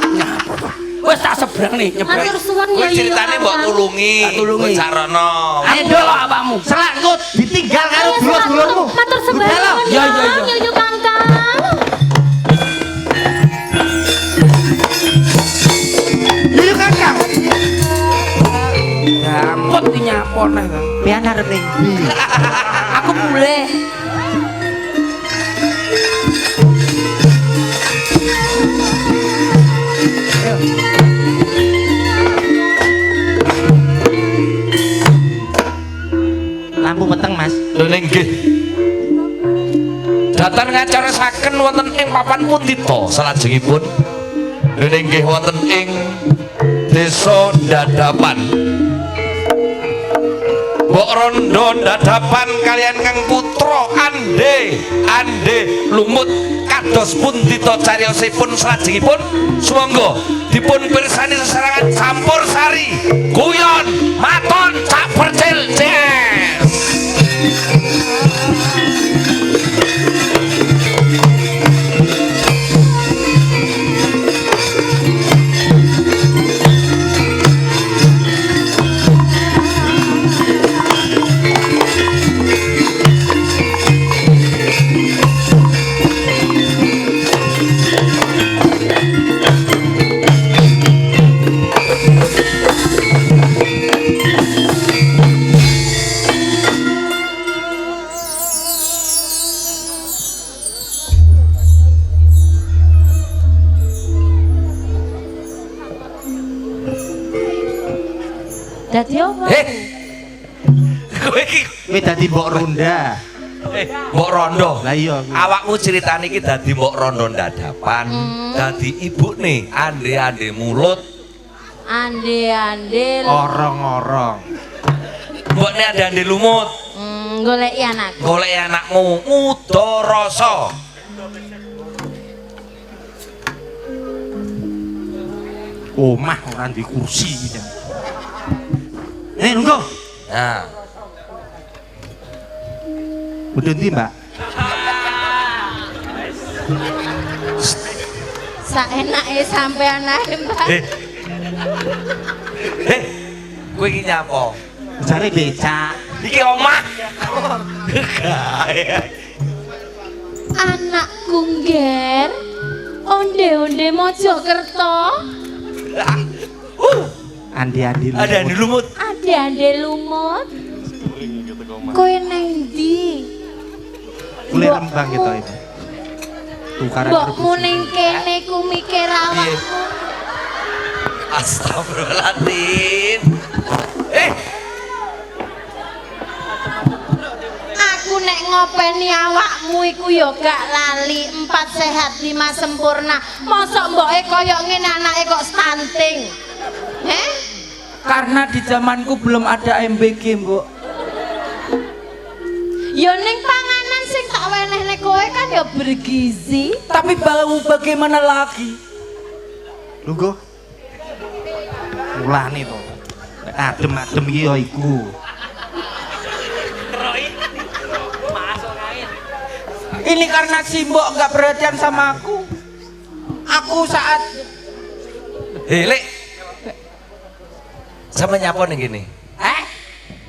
Wis tak sebrangne nyebrang. Matur suwun kowe ya. ceritane mbok tulungi. Tak tulungi. Kowe sarono. Ayo dolo awakmu. selangkut ditinggal karo dulur-dulurmu. Matur sembarangan Ya, ya. ya. Yuyu Kangkang. Iya Kakang. Gampot dinyapone kan. Pian arep ning ndi? Aku mulai. Lampu meteng, Mas. Lho nggih. Datan ngacarasaken wonten ing papan Pundita salajengipun. Lho nggih wonten ing Desa Dadapan. Mbok Rondo Dadapan kalian Kang Putra Ande lumut kados Pundita cariyosipun salajengipun sumangga dipun pirsani sesarengan campur sari guyon maton cak percil jazz. Dadi apa? Kowe iki Kowe dadi mbok ronda. Mbok Rondo. Lah iya. Awakmu ceritane iki dadi Mbok Rondo Dadapan, dadi ibune ande mulut, Ande Orong-orong. mbokne ande lumut. Goleki anakku. golek anakmu Udarasa. Omah ora di kursi iki. Nunggu. Nah, Udah ndi, Mbak? Saenake sampean ae, Mbak. kowe iki nyapa? Jare becak. Iki omah. Anakku ngger. Onde-onde Mojokerto. Andi-andi. Ada di lumut. Ade-ade lumut. Kowe nang ndi? Kulit Rembang gitu itu. Tukaran Mbokmu ning kene ku mikir awakmu. Astagfirullahaladzim. Aku nek ngopeni awakmu iku ya gak lali 4 sehat 5 sempurna. Mosok mboke koyo ngene anake kok stunting. Heh? Karena di zamanku belum ada MBG, Mbok. Ya ning panganan sing tak wenehne kowe kan ya bergizi. Tapi bagaimana lagi? Lungguh. Mulane to. Adem-adem iki ya iku. Ini karena si Mbok nggak perhatian sama aku. Aku saat Lek. Sama nyapa ning kene?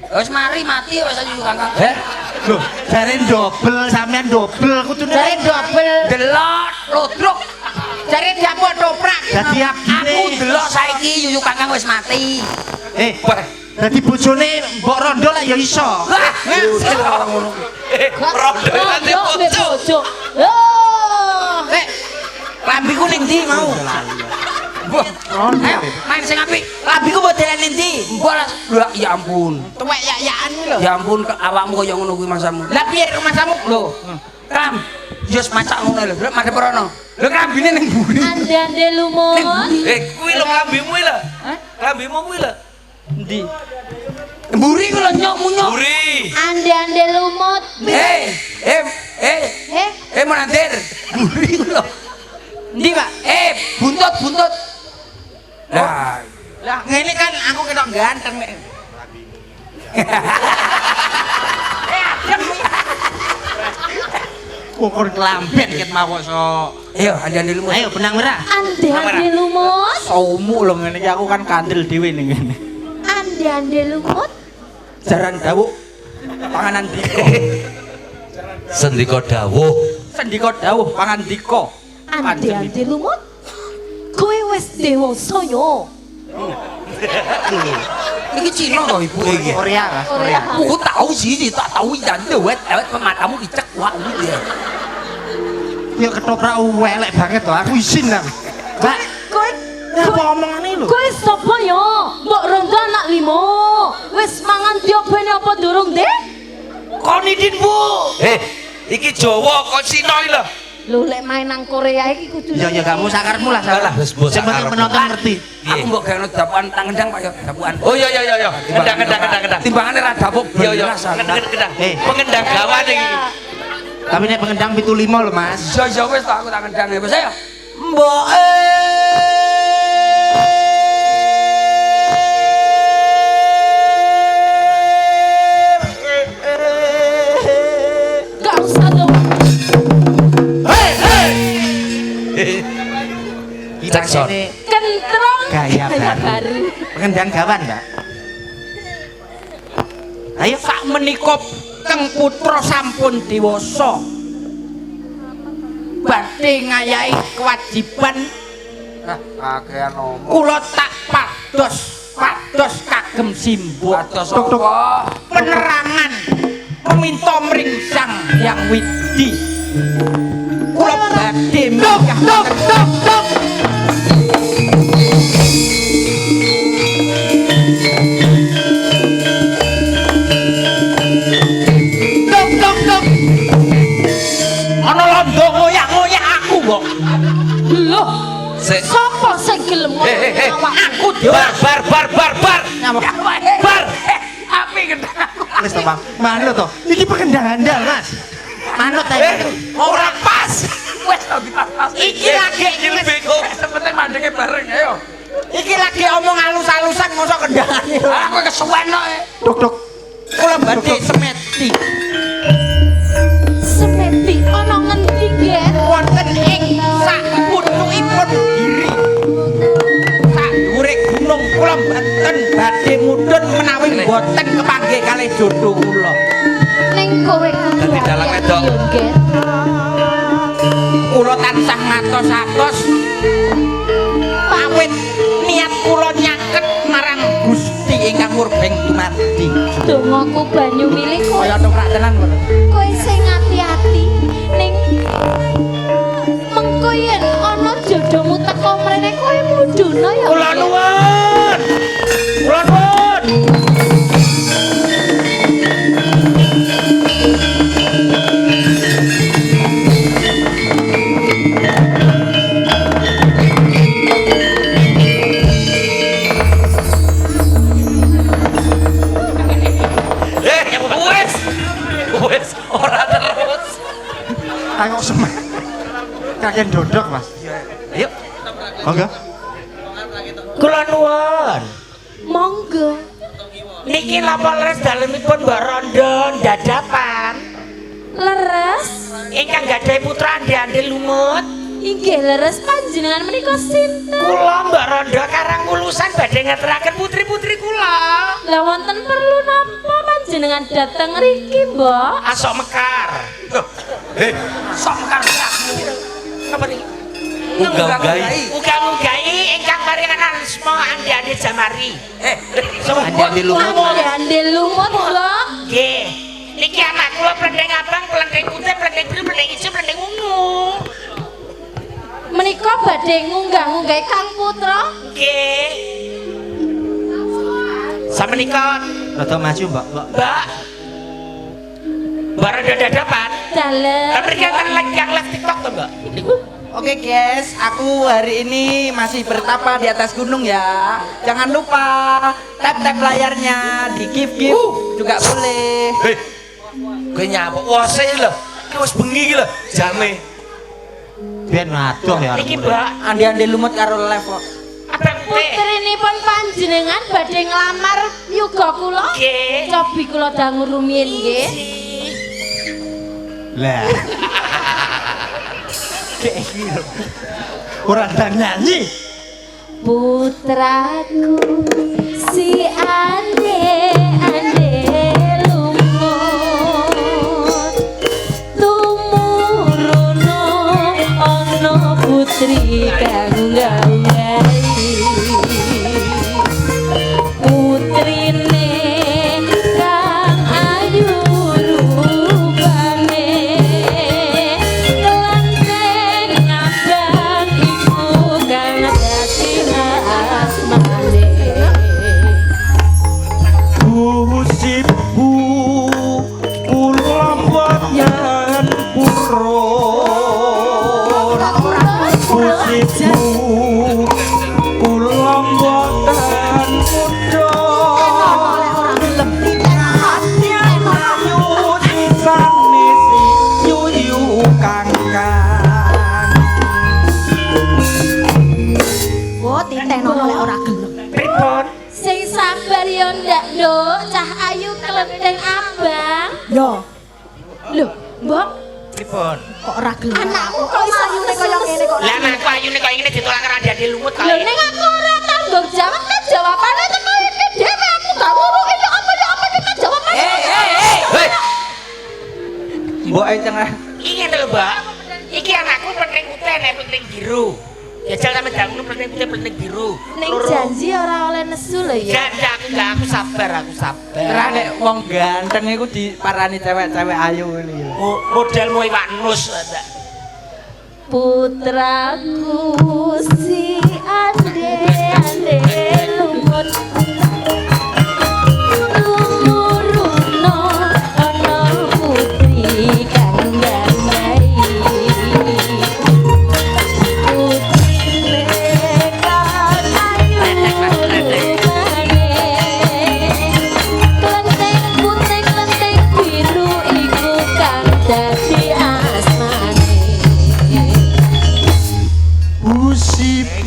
Wis mari mati wis ayu Kakang. Loh, jare dobel sampean dobel kudune. Jare dobel delok lodruk. Jare diapuk toprak. Dadi abine. Aku delok saiki yuyu Kakang wis mati. Dadi bojone Mbok Rondo lah ya iso. Rondo nanti bojo. Bojo. Oh. Lambiku ning ndi mau? Ayo, main sing apik. Lambiku mbok delene ndi? Mbok ya ampun. Tuwek yak-yakan iki lho. Ya ampun, awakmu koyo ngono kuwi masamu. Lah piye masamu? Lho. Kam, yo macak ngono lho. Lho madhep rono. Lho klambine ning mburi. Ande-ande lumut. Kuwi lho klambimu lho. Klambimu kuwi lho. Ndi? Mburi ku lho nyok-munyok. Buri. Ande-ande lumut. Monandir. Mburi ku lho. Ndi, Pak? Buntut. Lah ngene kan aku ketok ganteng nek. Kokon kelamben ket mawon so. Ayo, ande-ande lumut. Ayo benang merah. Ande-ande lumut. Saumu lho ngene iki aku kan kandel dhewe ning ngene. Ande-ande lumut. Jaran dawuh panganan diko. Sendika dawuh. Sendika dawuh pangandika. Ande-ande lumut. Kowe wis dewasa yo. Iki Cina to ibu iki. Korea kah? Korea. Aku tahu sih, tak tahu dan dewet matamu dicek wah gitu ya. Ya ketoprak welek banget to. Aku isin lah. Mbak, Kowe apa omongane lho? Kowe sapa yo? Mbok Rondo anak 5. Wis mangan diopene apa durung, Dik? Konidin Bu. Iki Jawa kok Cina iki lho. Lho lek main nang Korea iki kudu Ya kamu sakarmu lah. Alah, wis mbok Sing penting sakarmu. penonton ngerti. Aku mbok gawe dapuan tangendang Pak yo, dapuan. Oh iya. Kendang. Timbangane ra dapuk Iya. bener. Kendang. Pengendang gawan iki. Tapi nek pengendang 75 lho, Mas. Ya wis tak aku tangendang wis ayo. Mbok gak usah dong. Kita Jackson. ini Kentrong Gaya baru. Pengendang gawan, Mbak. ayo sak menika Kang Putra sampun dewasa. Badhe ngayahi kewajiban Kakean omong. kula tak pados kagem simbok Pados apa? penerangan meminta mring Sang Hyang Widi. Kula badhe minggah ana londo ngoyak-ngoyak aku kok. Lho, Sik. sapa sing gelem Hei. ngomong awak? Aku dhewe Bar. bar api gendang aku. Wis to, Bang. Manut to. Iki pengendang handal, Mas. Manut ta. Ora pas. Wes pas. Iki lagi lebih kok. Sepenting mandenge bareng ayo. Iki lagi omong halus-halusan mosok kendangane. Aku kesuwen kok. Duk. Kula badhe semeti. Semeti ana ngendi nggih? Wonten ing sak pucukipun giri. Sak dhuwure gunung kula mboten badhe mudhun menawi mboten kepanggih kalih jodoh kula. Ning kowe kudu Dadi dalang wedok. nggih. Kula tansah ngatos-atos awit niat kula nyaket marang Gusti ingkang murbeng dumadi. Dongaku banyu milih kowe. Kaya toprak tenan kok. Kowe sing ati-ati ning mengko yen ana jodohmu teko mrene kowe mudhuna ya. Kula nuwun. Kula nuwun. Wes ora terus. Ayo semen. Kakek dodok, Mas. Ayo. Monggo. Kula nuwun. Monggo. Niki napa leres dalemipun Mbak Rondo dadapan Leres. ingkang gadhahi putra andi-andi lumut. Inggih leres panjenengan menika sinten? Kula Mbak Rondo Karangulusan badhe ngeteraken putri-putri kula. Lah wonten perlu napa panjenengan dateng riki, Mbok? Asok mekar. Sok mekar napa niki? Uga-ugai ingkang paringan asma andi-andi Jamari. Andi-andi lumut. Andi lumut, Mbok. Nggih. Niki anak kula plendeng abang, plendeng putih, plendeng biru, plendeng ijo, plendeng ungu. Menika badhe ngunggah-ngunggahi Kang Putra. Nggih. Samenika Rada maju, Mbak. Mbak. Mbak Rondo dadapan. Dalem. Lah mriki kan yang live TikTok to, Mbak? Niku. Oke guys, aku hari ini masih bertapa di atas gunung ya. Jangan lupa tap-tap layarnya, di give juga boleh. Hei. Kowe nyapa? Wah, saya lho. Ki wis bengi iki lho, jane. Biyen adoh ya. Niki, Mbak. Andi-andi lumut karo live kok. Abang teh. Putrinipun panjenengan badhe nglamar yuga kula. Nggih. Cobi kula dangu rumiyin nggih. Lah. Ora ndang nyanyi. Putraku si ande lumut tumuruna ana putri kang nggawahi putrine kang ayu rupane kelanteng abang iku kang dadi asmane Busipku kula mboten purun. Busipku kula mboten mudhun. Ati ayu sisane yuyu kangkang. Oh, titeno oleh ora gelem. Pripun? sing sabar yo ndak nduk cah ayu kelenteng abang Yo, lho mbok Pripun? kok ora gelem. anakmu kok iso ayune kaya ngene kok Lah anakku ayune kaya ngene ditolak karo andi-andi lumut lho kae. ning aku ora tanggung jawab kan jawabane teko iki dhewe aku gak nguruki ya apa kita jawabane Hei. Mbok ae tengah. Iki ngene lho, Mbak. Iki anakku plendeng putih nek plendeng biru. Jajal sampe dangu plendeng putih plendeng biru. ning janji ora oleh nesu lho ya Ya, aku sabar. Terus nek wong ganteng iku diparani cewek-cewek ayu ngene ya. Modelmu Iwak Nus. putraku si ande lumut tumuruna ana putri kang nggawahi putrine kang ayu rupane kelenteng putih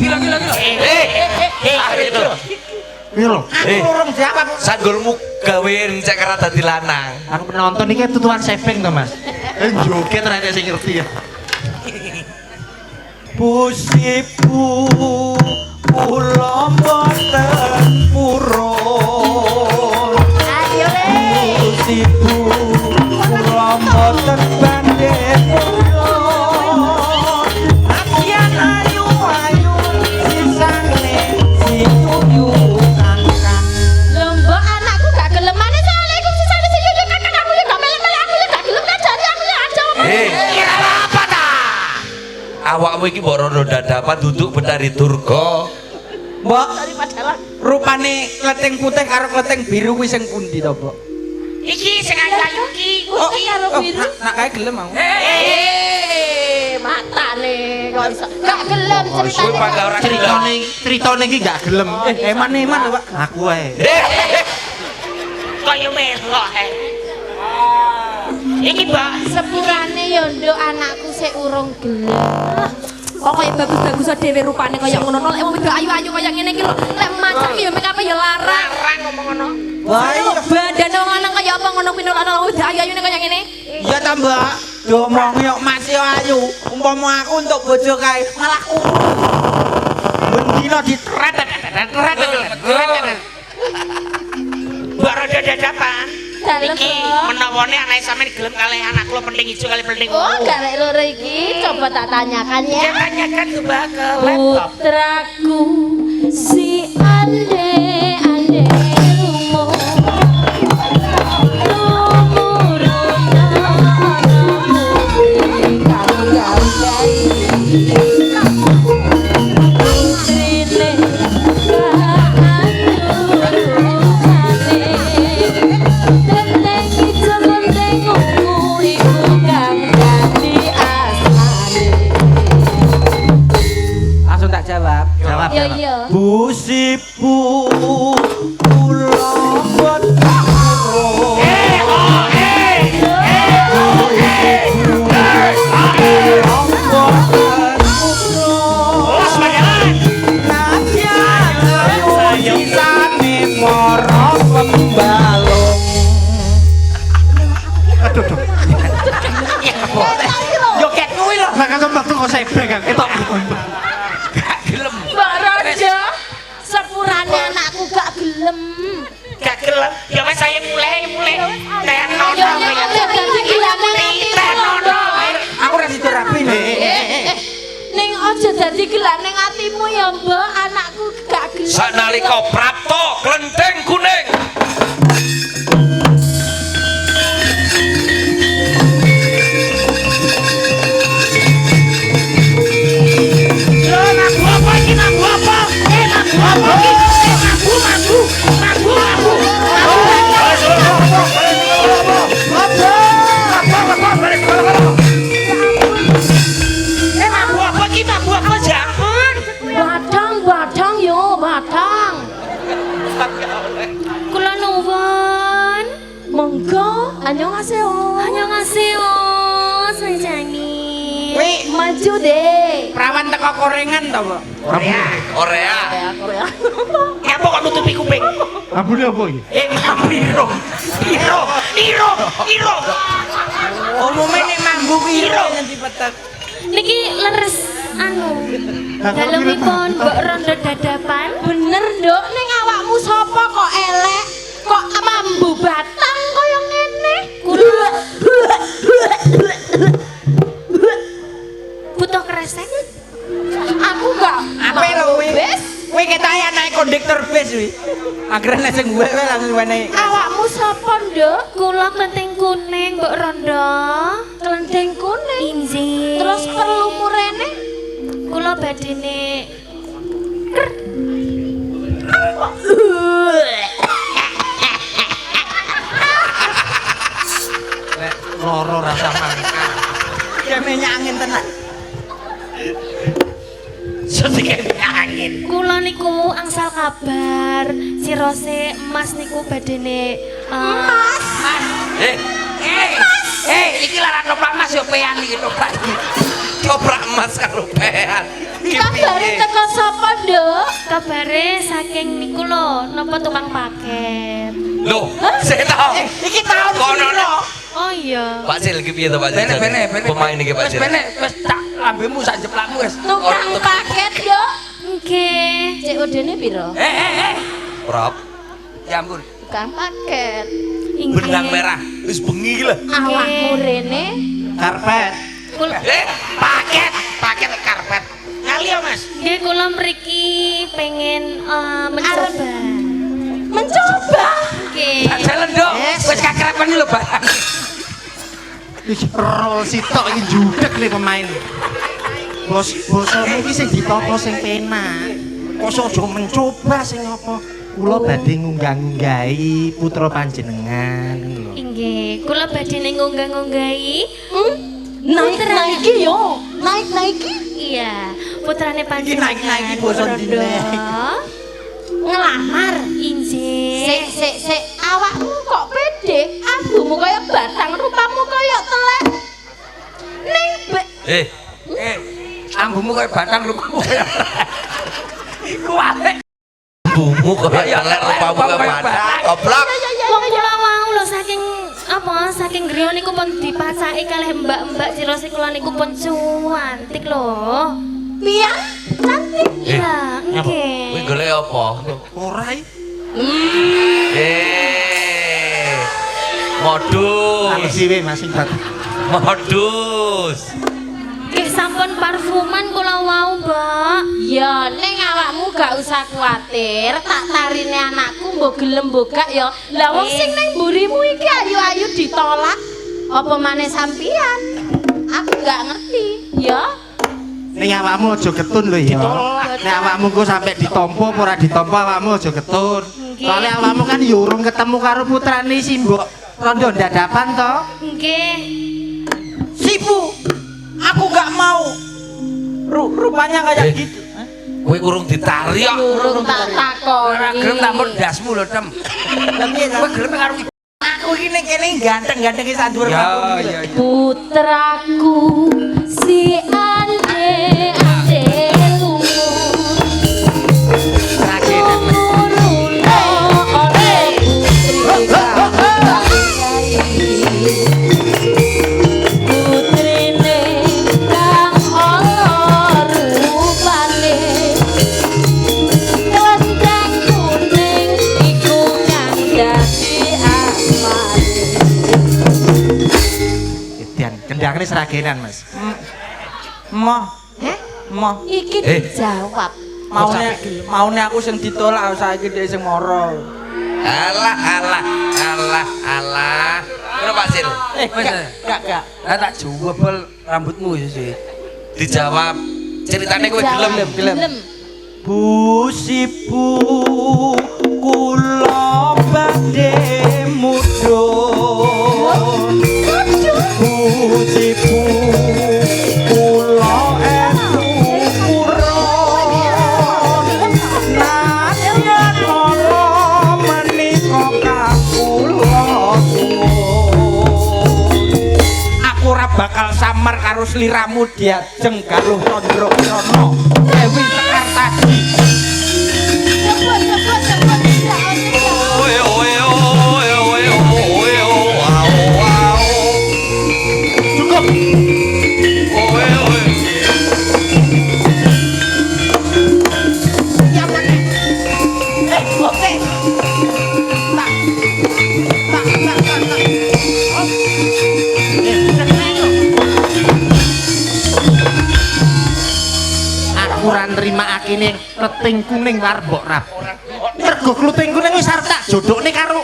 Gila. Itu. Piro? Urung jawab. Sanggulmu gawe cek karo dadi lanang. Aku penonton iki tutuan saving to, Mas. Joget ra sing ngerti ya. Pusipu kula boten purun. Ayo le. Pusipu kula boten bandhe purun. Ajian ayu-ayu sisane siyu kangkang. Lomba anakku gak gelem maneh soalnya iku sisane sing yo kakak aku yo gak melu-melu aku yo gak gelem kajane aku yo aja. Kira apa ta? Awakmu iki mbok rono dadapan duduk benari durga. Mbok, rupane kleting putih karo kleting biru kuwi sing pundi to, Mbok? Iki sing ayu iki. Karo biru. Nak kae gelem aku. Matane kok iso. Gak gelem Suwe pangga ora Critane iki gak gelem. Eman-eman lho, Pak. Aku wae. Kaya melok ae. Iki, Mbak. sepurane yo nduk anakku sik urung gelem. Kok kaya bagus-bagus dhewe rupane kaya ngono lek wong wedok ayu-ayu kaya ngene iki lho. Lek macem ya make up ya larang. Larang ngomong ngono. Wah, Badane wong lanang kaya apa ngono kuwi ana wong wedok ayu-ayu kaya ngene. iya ta, Mbak. Domong yo Mas yo ayu. Umpama aku untuk bojo kae malah kurung. Bendina ditret. Mbak rada dadapan. Dalem Iki kok. menawone anak sampean gelem kalih anak kula penting ijo kali penting. Oh, garek loro iki coba tak tanyakan ya. Ya tanyakan tuh Mbak ke laptop. Putraku si ande rumo. Langsung tak jawab. Jawab. Yo yo. Busipu kula boten purun. Joget kuwi lho. Lah kan metu kok sebeng kan. Etok. Mbak Raja, sepurane anakku gak gelem. Gak gelem. Ya wes saya mulai. Tenon. Yo dadi gilane nanti Tenon. Aku ora sido rapi nih. ning aja dadi gelane atimu ya, Mbak. Anakku gak gelem. Sanalika prapta klenteng kuning. Badang yo, badang. Kula nuwun. Monggo, annyeonghaseyo. Annyeonghaseyo, Sanjani. Wih, Maju deh. perawan teko korengan to, Mbak? Korea. Korea. Ngapa kok nutupi kuping? Ambune apa iki? Iro. Umume nek mambu kuwi yang dipetek. Niki leres dalemipun mbok rondo dadapan. Bener, Nduk. Ning awakmu sapa kok elek? Kok mambu batang kaya ngene? Kula butuh kresek. Aku gak. Ape lho kuwi? Wis. Kuwi ketahe anake kondektur bis kuwi. Akhirnya nek sing gue langsung wenehi. Awakmu sapa, Nduk? Kula klenteng kuning mbok rondo. Klendeng kuning. Injih. Terus perlu murene? kula badene Loro rasa mangka. Ya minyak angin tenan. Sedikit angin. kula niku angsal kabar sirose emas niku badene Iki laran toprak mas yo pean iki toprak. Toprak emas karo pean. Kabare teko sapa, Nduk? Kabare saking niku lho, napa tukang paket. Loh, saya tahu. Iki tahun Kono. Oh iya. Pak Sil iki piye to Pak Sil? Bene. Pemain iki Pak Wes Sil. bene, wes tak lambemu sak jeplakmu wes. Tukang paket, Nduk. Nggih. Cek udene piro? Prop. Ya ampun. Tukang paket. Inggih. Benang merah. Wis bengi iki lho. Awakmu rene Karpet. Paket karpet. Kali ya, Mas. Nggih kula mriki pengen mencoba. mencoba. Nggih. Jalan dong. Wes kakrepan lho barang. Rol sitok iki judeg nih pemain. Bosone iki sing ditata sing penak. Kok aja mencoba sing apa? Kula badhe ngunggah-ngunggahi putra panjenengan lho. Inggih, kula badhe ngunggah-ngunggahi. Naik yo, naik. Iya, putrane panjenengan. naik boso dine. Ngelamar. Injih. Sik, awakmu kok pede? Ambumu kaya batang, rupamu kaya telek. Ning Ambumu kaya batang rupamu kaya. Kuwate. Bumu kaya telek rupamu kaya batang. Goblok. Wong kula wau lho saking griya niku pun dipasaki kalih mbak-mbak cirose kula niku pun cuantik lho. pian cantik. Iya, Kuwi nggih. golek apa? Ora iki. Modus. Siwe Mas Ibat. Modus. Nggih sampun parfuman kula wau, Mbak. Ya ning awakmu gak usah kuwatir, tak tarine anakku mbok gelem mbok gak ya. Lah wong sing ning mburimu iki ayu-ayu ditolak. Apa maneh sampean? Aku gak ngerti, ya. Ning awakmu aja getun lho ya. Nek awakmu kok sampe ditampa apa ora ditampa awakmu aja getun. Soale awakmu kan ya urung ketemu karo putrane si Mbok Rondo dadapan to. Nggih. Sibu, aku gak mau. Rupanya kayak gitu. Kowe kurung ditarik kok. Durung tak takoni. Ora gelem tak mun dasmu lho, Tem. Kowe gelem karo Aku ini kene ganteng-ganteng iki sandur Ya, aku. ya. Putraku si ande lumu. Putrine kang ana rupane kendang kuning iku nyandasi asmane. Edian kendangane seragenan Mas. Moh. Moh. Iki dijawab. Maune aku sing ditolak saiki dhek sing mara. Alah. Ngono Pak Sil. Gak. Lah tak jubel rambutmu sih. Dijawab. Ceritane kowe gelem. Gelem. Bu sibu kula badhe mudhun. Bu sibu kula estu purun. Nadyan kala menika kakula suwun. Aku ora bakal samar karo sliramu diajeng karo Candra Kirana Dewi Sekartadi. Cukup. Aku ora nrimakake ning kleting kuning war mbok rap. Mergo kleting kuning wis arep tak jodhokne karo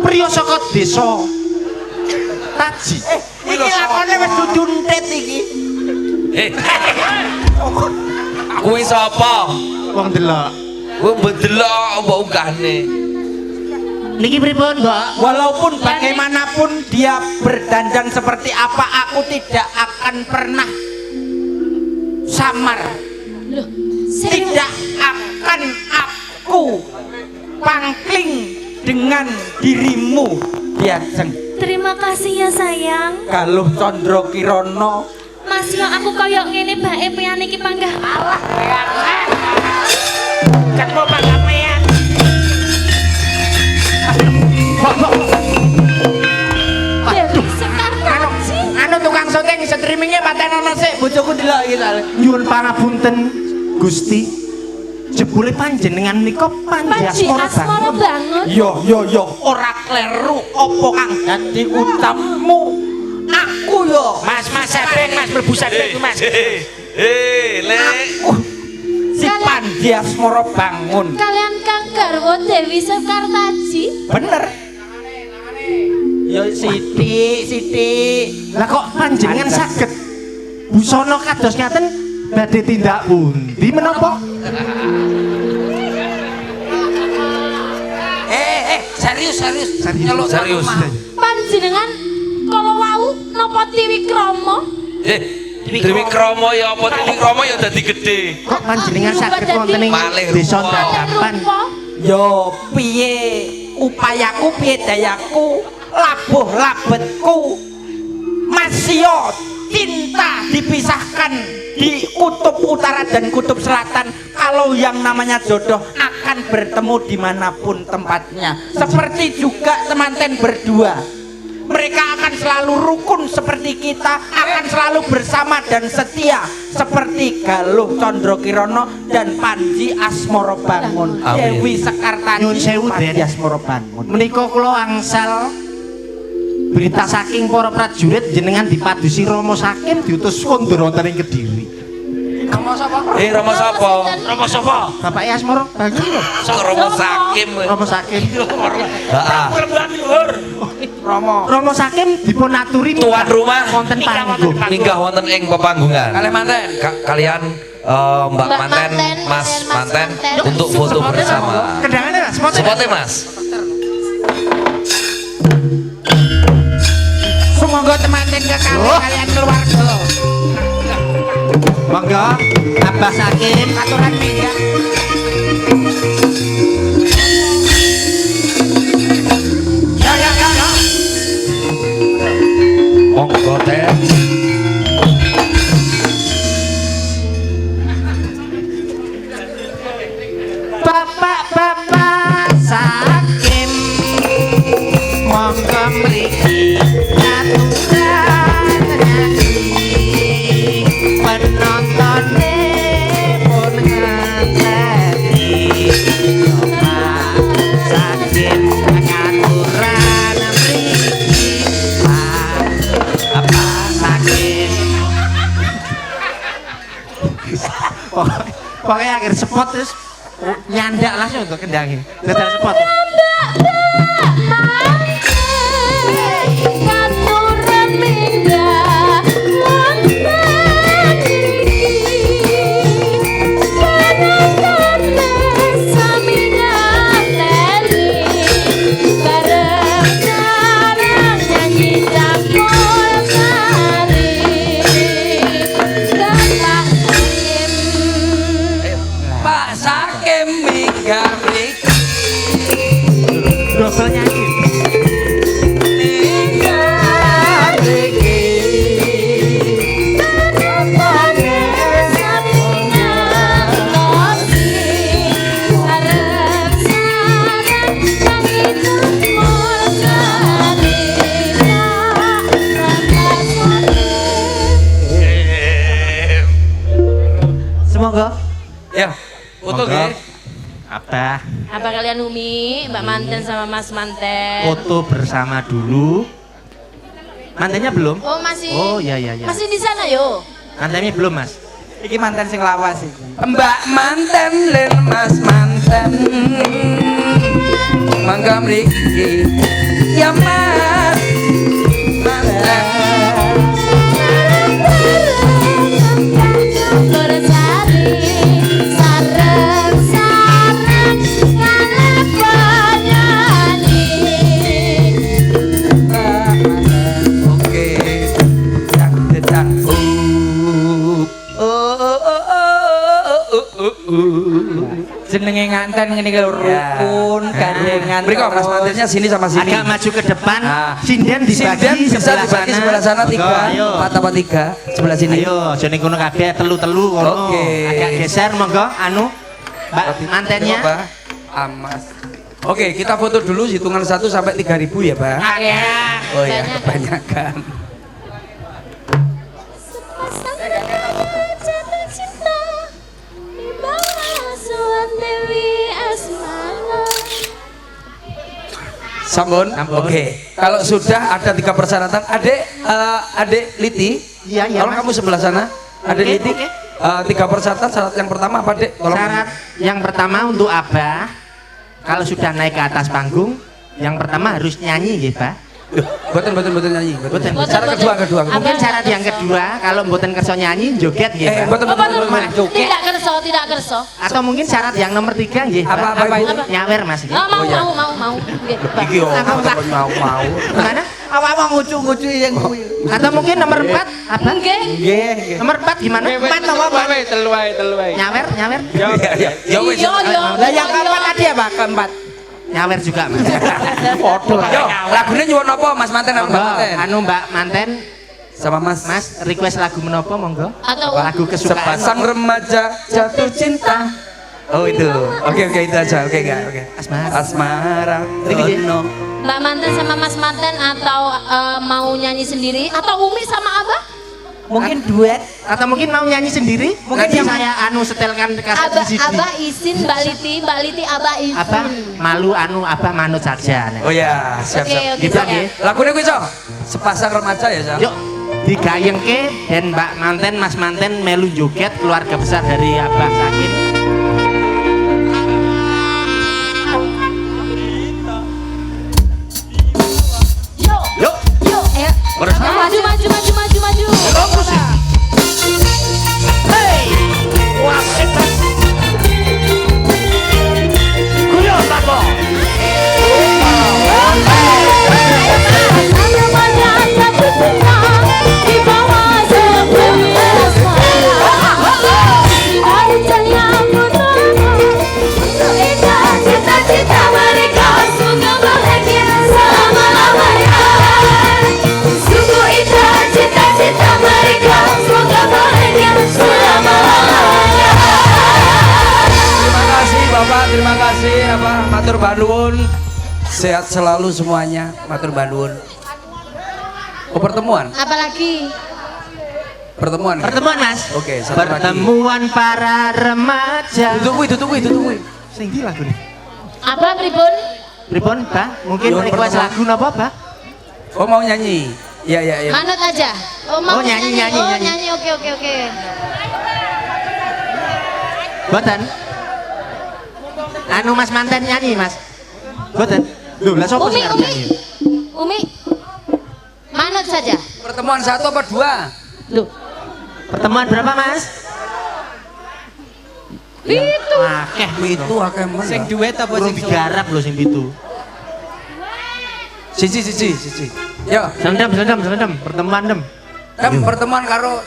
priya saka desa Taji. Iki lakone wis dudu entet iki. Kuwi sapa? Wong delok. Kowe bedelok mbok unggahne. Niki pripun, Mbak? Walaupun bagaimanapun dia berdandan seperti apa, aku tidak akan pernah samar. Tidak akan aku pangkling dengan dirimu, Diajeng. Terima kasih ya sayang. Galuh Candra Kirana Mas yo aku koyo ngene bae peyan iki panggah Allah. Ketemu panggah peyan. Anu tukang syuting streamingnya patenono sik bojoku delok iki ta. Nyuwun pangapunten Gusti. Jebule panjenengan menika Panji Asmara bangun. Yo, ora kleru apa kang dadi utamu? Aku yo. Mas Sepeng, Mas berbusa itu Mas. Lek. Si Panji Asmara bangun. Kalian Kang Garwo Dewi Soekartaji. Bener. Yo Siti. Lah kok panjenengan saged busana kados ngaten badhe tindak pundi menapa? Serius. Serius. Panjenengan kalau wau napa Triwikrama? Triwikrama ya apa Triwikrama ya dadi gedhe. Kok panjenengan saged wonten ing desa Dadapan? Yo piye upayaku piye dayaku labuh labetku masih cinta dipisahkan di kutub utara dan kutub selatan. Kalau yang namanya jodoh akan bertemu dimanapun tempatnya. Seperti juga temanten berdua, mereka akan selalu rukun seperti kita, akan selalu bersama dan setia seperti Galuh Condrokirono dan Panji Asmara Bangun. Dewi Sekartaji Nyun sewu Panji Den. Asmara Bangun. Menika kula angsal berita saking para prajurit jenengan dipadusi Rama Sakim diutus kondur wonten ing Kediri. Rama sapa? Rama sapa? Rama sapa? Bapak Asmara Bangun lho. Rama Sakim. Rama Sakim. Heeh. Rama Sakim dipun aturi Tuan rumah wonten panggung. minggah wonten ing pepanggungan. Kalian manten. Kalian Mbak Manten, Mas Manten untuk foto bersama. Kendangane Mas, Spotnya Mas. Semoga temanten kalian keluarga. Monggo Abah Sakim Aturan pindah. Ya. Monggo teh. Bapak Sakim monggo mriki aturan penontonne pun ngerti Bapak Sakim aturan mriki Bapak Sakim pokoknya akhir spot terus nyandak langsung untuk kendangin datar spot Pak Sakim minggah mriki. double nyanyi Minggah mriki. semoga Ya, foto Monggo. nggih. Abah Apa kalian Umi, Mbak Manten sama Mas Manten? foto bersama dulu mantannya belum Oh masih. oh ya Masih di sana yo. mantannya belum Mas Iki mantan sing lawas iki. Mbak Manten len Mas Manten. Mangga mriki. Ya Mas Manten. Oke. Dak. jenenge nganten ngene iki rukun, gandengan. Mriko Mas mantennya sini sama sini. Agak maju ke depan. Nah. Sinden Sinden dibagi bisa dibagi sebelah sana tiga, Ayo. empat apa tiga sebelah sini. Ayo, jane kono kabeh telu-telu kono. Oke. Agak geser monggo anu. Mbak mantennya. Coba. Amas. Oke, kita foto dulu hitungan 1 sampai 3.000 ya, Pak. Oh ya, kebanyakan. Sampun? Oke. Kalau sudah ada 3 persyaratan, Adik Liti. Iya, iya. Tolong Mas. kamu sebelah sana. Adik Oke, Liti. oke. 3 persyaratan. Syarat yang pertama apa, Dek? Tolong. Syarat yang pertama untuk Abah, kalau sudah naik ke atas panggung, yang pertama harus nyanyi nggih, Pak. Betul nyanyi. Boten. Syarat kedua. Mungkin syarat yang kedua, kalau mboten kerso nyanyi joget nggih, Pak. Betul. Tidak kerso. Atau mungkin syarat yang nomor 3 nggih, Pak. Apa itu? Nyawer, Mas. nggih. Mau. Nggih, Pak. Iki yo, mau. Gimana? Awak mau ngucu-ngucu yang kuwi. Atau mungkin nomor 4 apa? Nggih. Nggih. Nomor 4 gimana? Empat nomor apa? Telu wae. Nyawer. Ya wis. Yo. Lah yang keempat tadi apa? Keempat. Nyawer juga, Mas. Podo. Yo, lagune nyuwun apa Mas Manten apa Mbak Manten? Anu Mbak Manten, Sama Mas. Mas request lagu menapa monggo? Atau Lagu kesukaan. Sepasang remaja jatuh cinta. Oh itu. Oke itu aja. Oke enggak? Oke. Asmara. Rono. Mbak Manten sama Mas Manten atau mau nyanyi sendiri atau Umi sama Abah? Mungkin duet. Atau mungkin mau nyanyi sendiri? Mungkin Nanti yang- saya anu setelkan kaset di sini. Abah izin Mbak Liti Abah izin. Apa? Malu anu Abah manut saja. Oh ya, siap. Oke, Gitu siap. nggih. Lagune kuwi, Cok. Sepasang remaja ya, Cok. Yuk digayengke dan Mbak Manten, Mas Manten melu joget keluarga besar dari Abah Sakin. Yuk. Ayo. Bersama. Maju. Fokus ya. Hey, wasit. Kuyo Babo. Cita-cita mereka semoga bahagia selama-lamanya. Sungguh indah cita-cita mereka semoga bahagia selama-lamanya. Terima kasih Bapak, terima kasih apa matur banuwun. Sehat selalu semuanya, matur banuwun. Oh, pertemuan. Apalagi Pertemuan. Pertemuan Mas. Oke, satu lagi. Pertemuan para remaja. Tunggu. Sing ndi lagune? apa pripun? Pripun, Pak? Mungkin Yo, request pertemuan. lagu napa, Pak? Oh, mau nyanyi. Iya. Manut aja. Oh, mau Oh, nyanyi. Oh, nyanyi. Oke. Boten. Anu Mas Manten nyanyi, Mas. Boten. Lho, lah sapa sing arep nyanyi? Umi. Manut saja. Pertemuan 1 apa 2? Loh, Pertemuan berapa, Mas? itu. Akeh Itu akeh men. Sing duet apa Belum sing solo? digarap lho sing pitu. Siji. Yo, Selendam. Pertemuan dem. pertemuan karo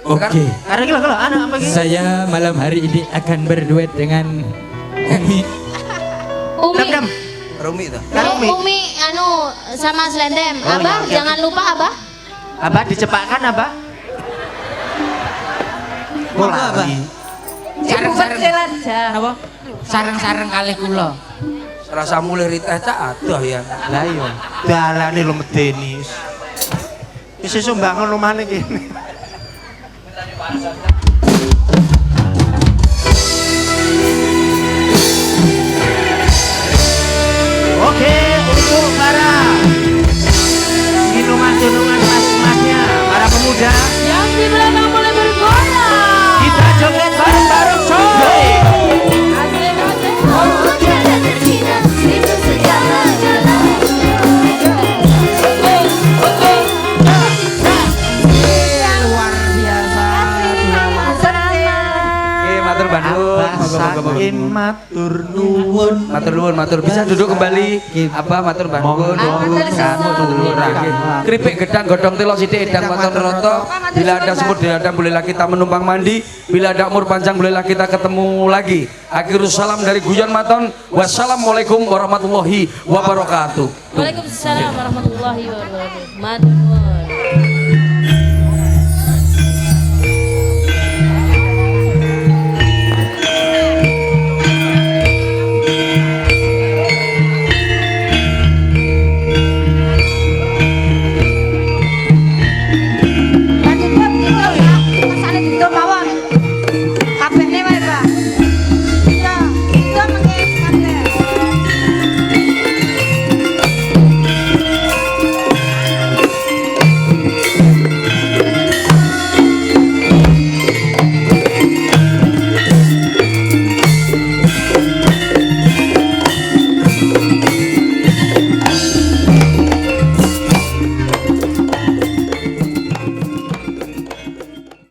Oke. Karo iki lho, anak apa iki? Saya malam hari ini akan berduet dengan Umi. Umi. Dem. Rumi itu. Karo Umi. Umi anu sama Slendem. Oh, Abah iya. jangan lupa Abah. Abah dicepakkan apa? Monggo, Abah. Sareng-sareng Apa? sareng-sareng kalih kula. Rasa mulai riteh tak adoh ya. Lah iya. Dalane lho medeni. Wis sesuk mbangun omahne kene. Oke, untuk para minuman-minuman mas-masnya, para pemuda, Yang di belakang boleh bergoyang. kita joget bareng-bareng coy. Oh, tiada terkira itu segala-galanya. Luar biasa. Oke, matur banuwun. Abah Sakin mat matur nuwun. Matur nuwun, matur. Bisa duduk kembali. Apa matur Mbah Nuwun. Keripik gedang godhong telo sithik edang waton roto. Bila ada semut di ladang bolehlah kita menumpang mandi. Bila ada umur panjang bolehlah kita ketemu lagi. Akhirus salam dari Guyon Maton. Wassalamualaikum warahmatullahi wabarakatuh. Waalaikumsalam warahmatullahi wabarakatuh.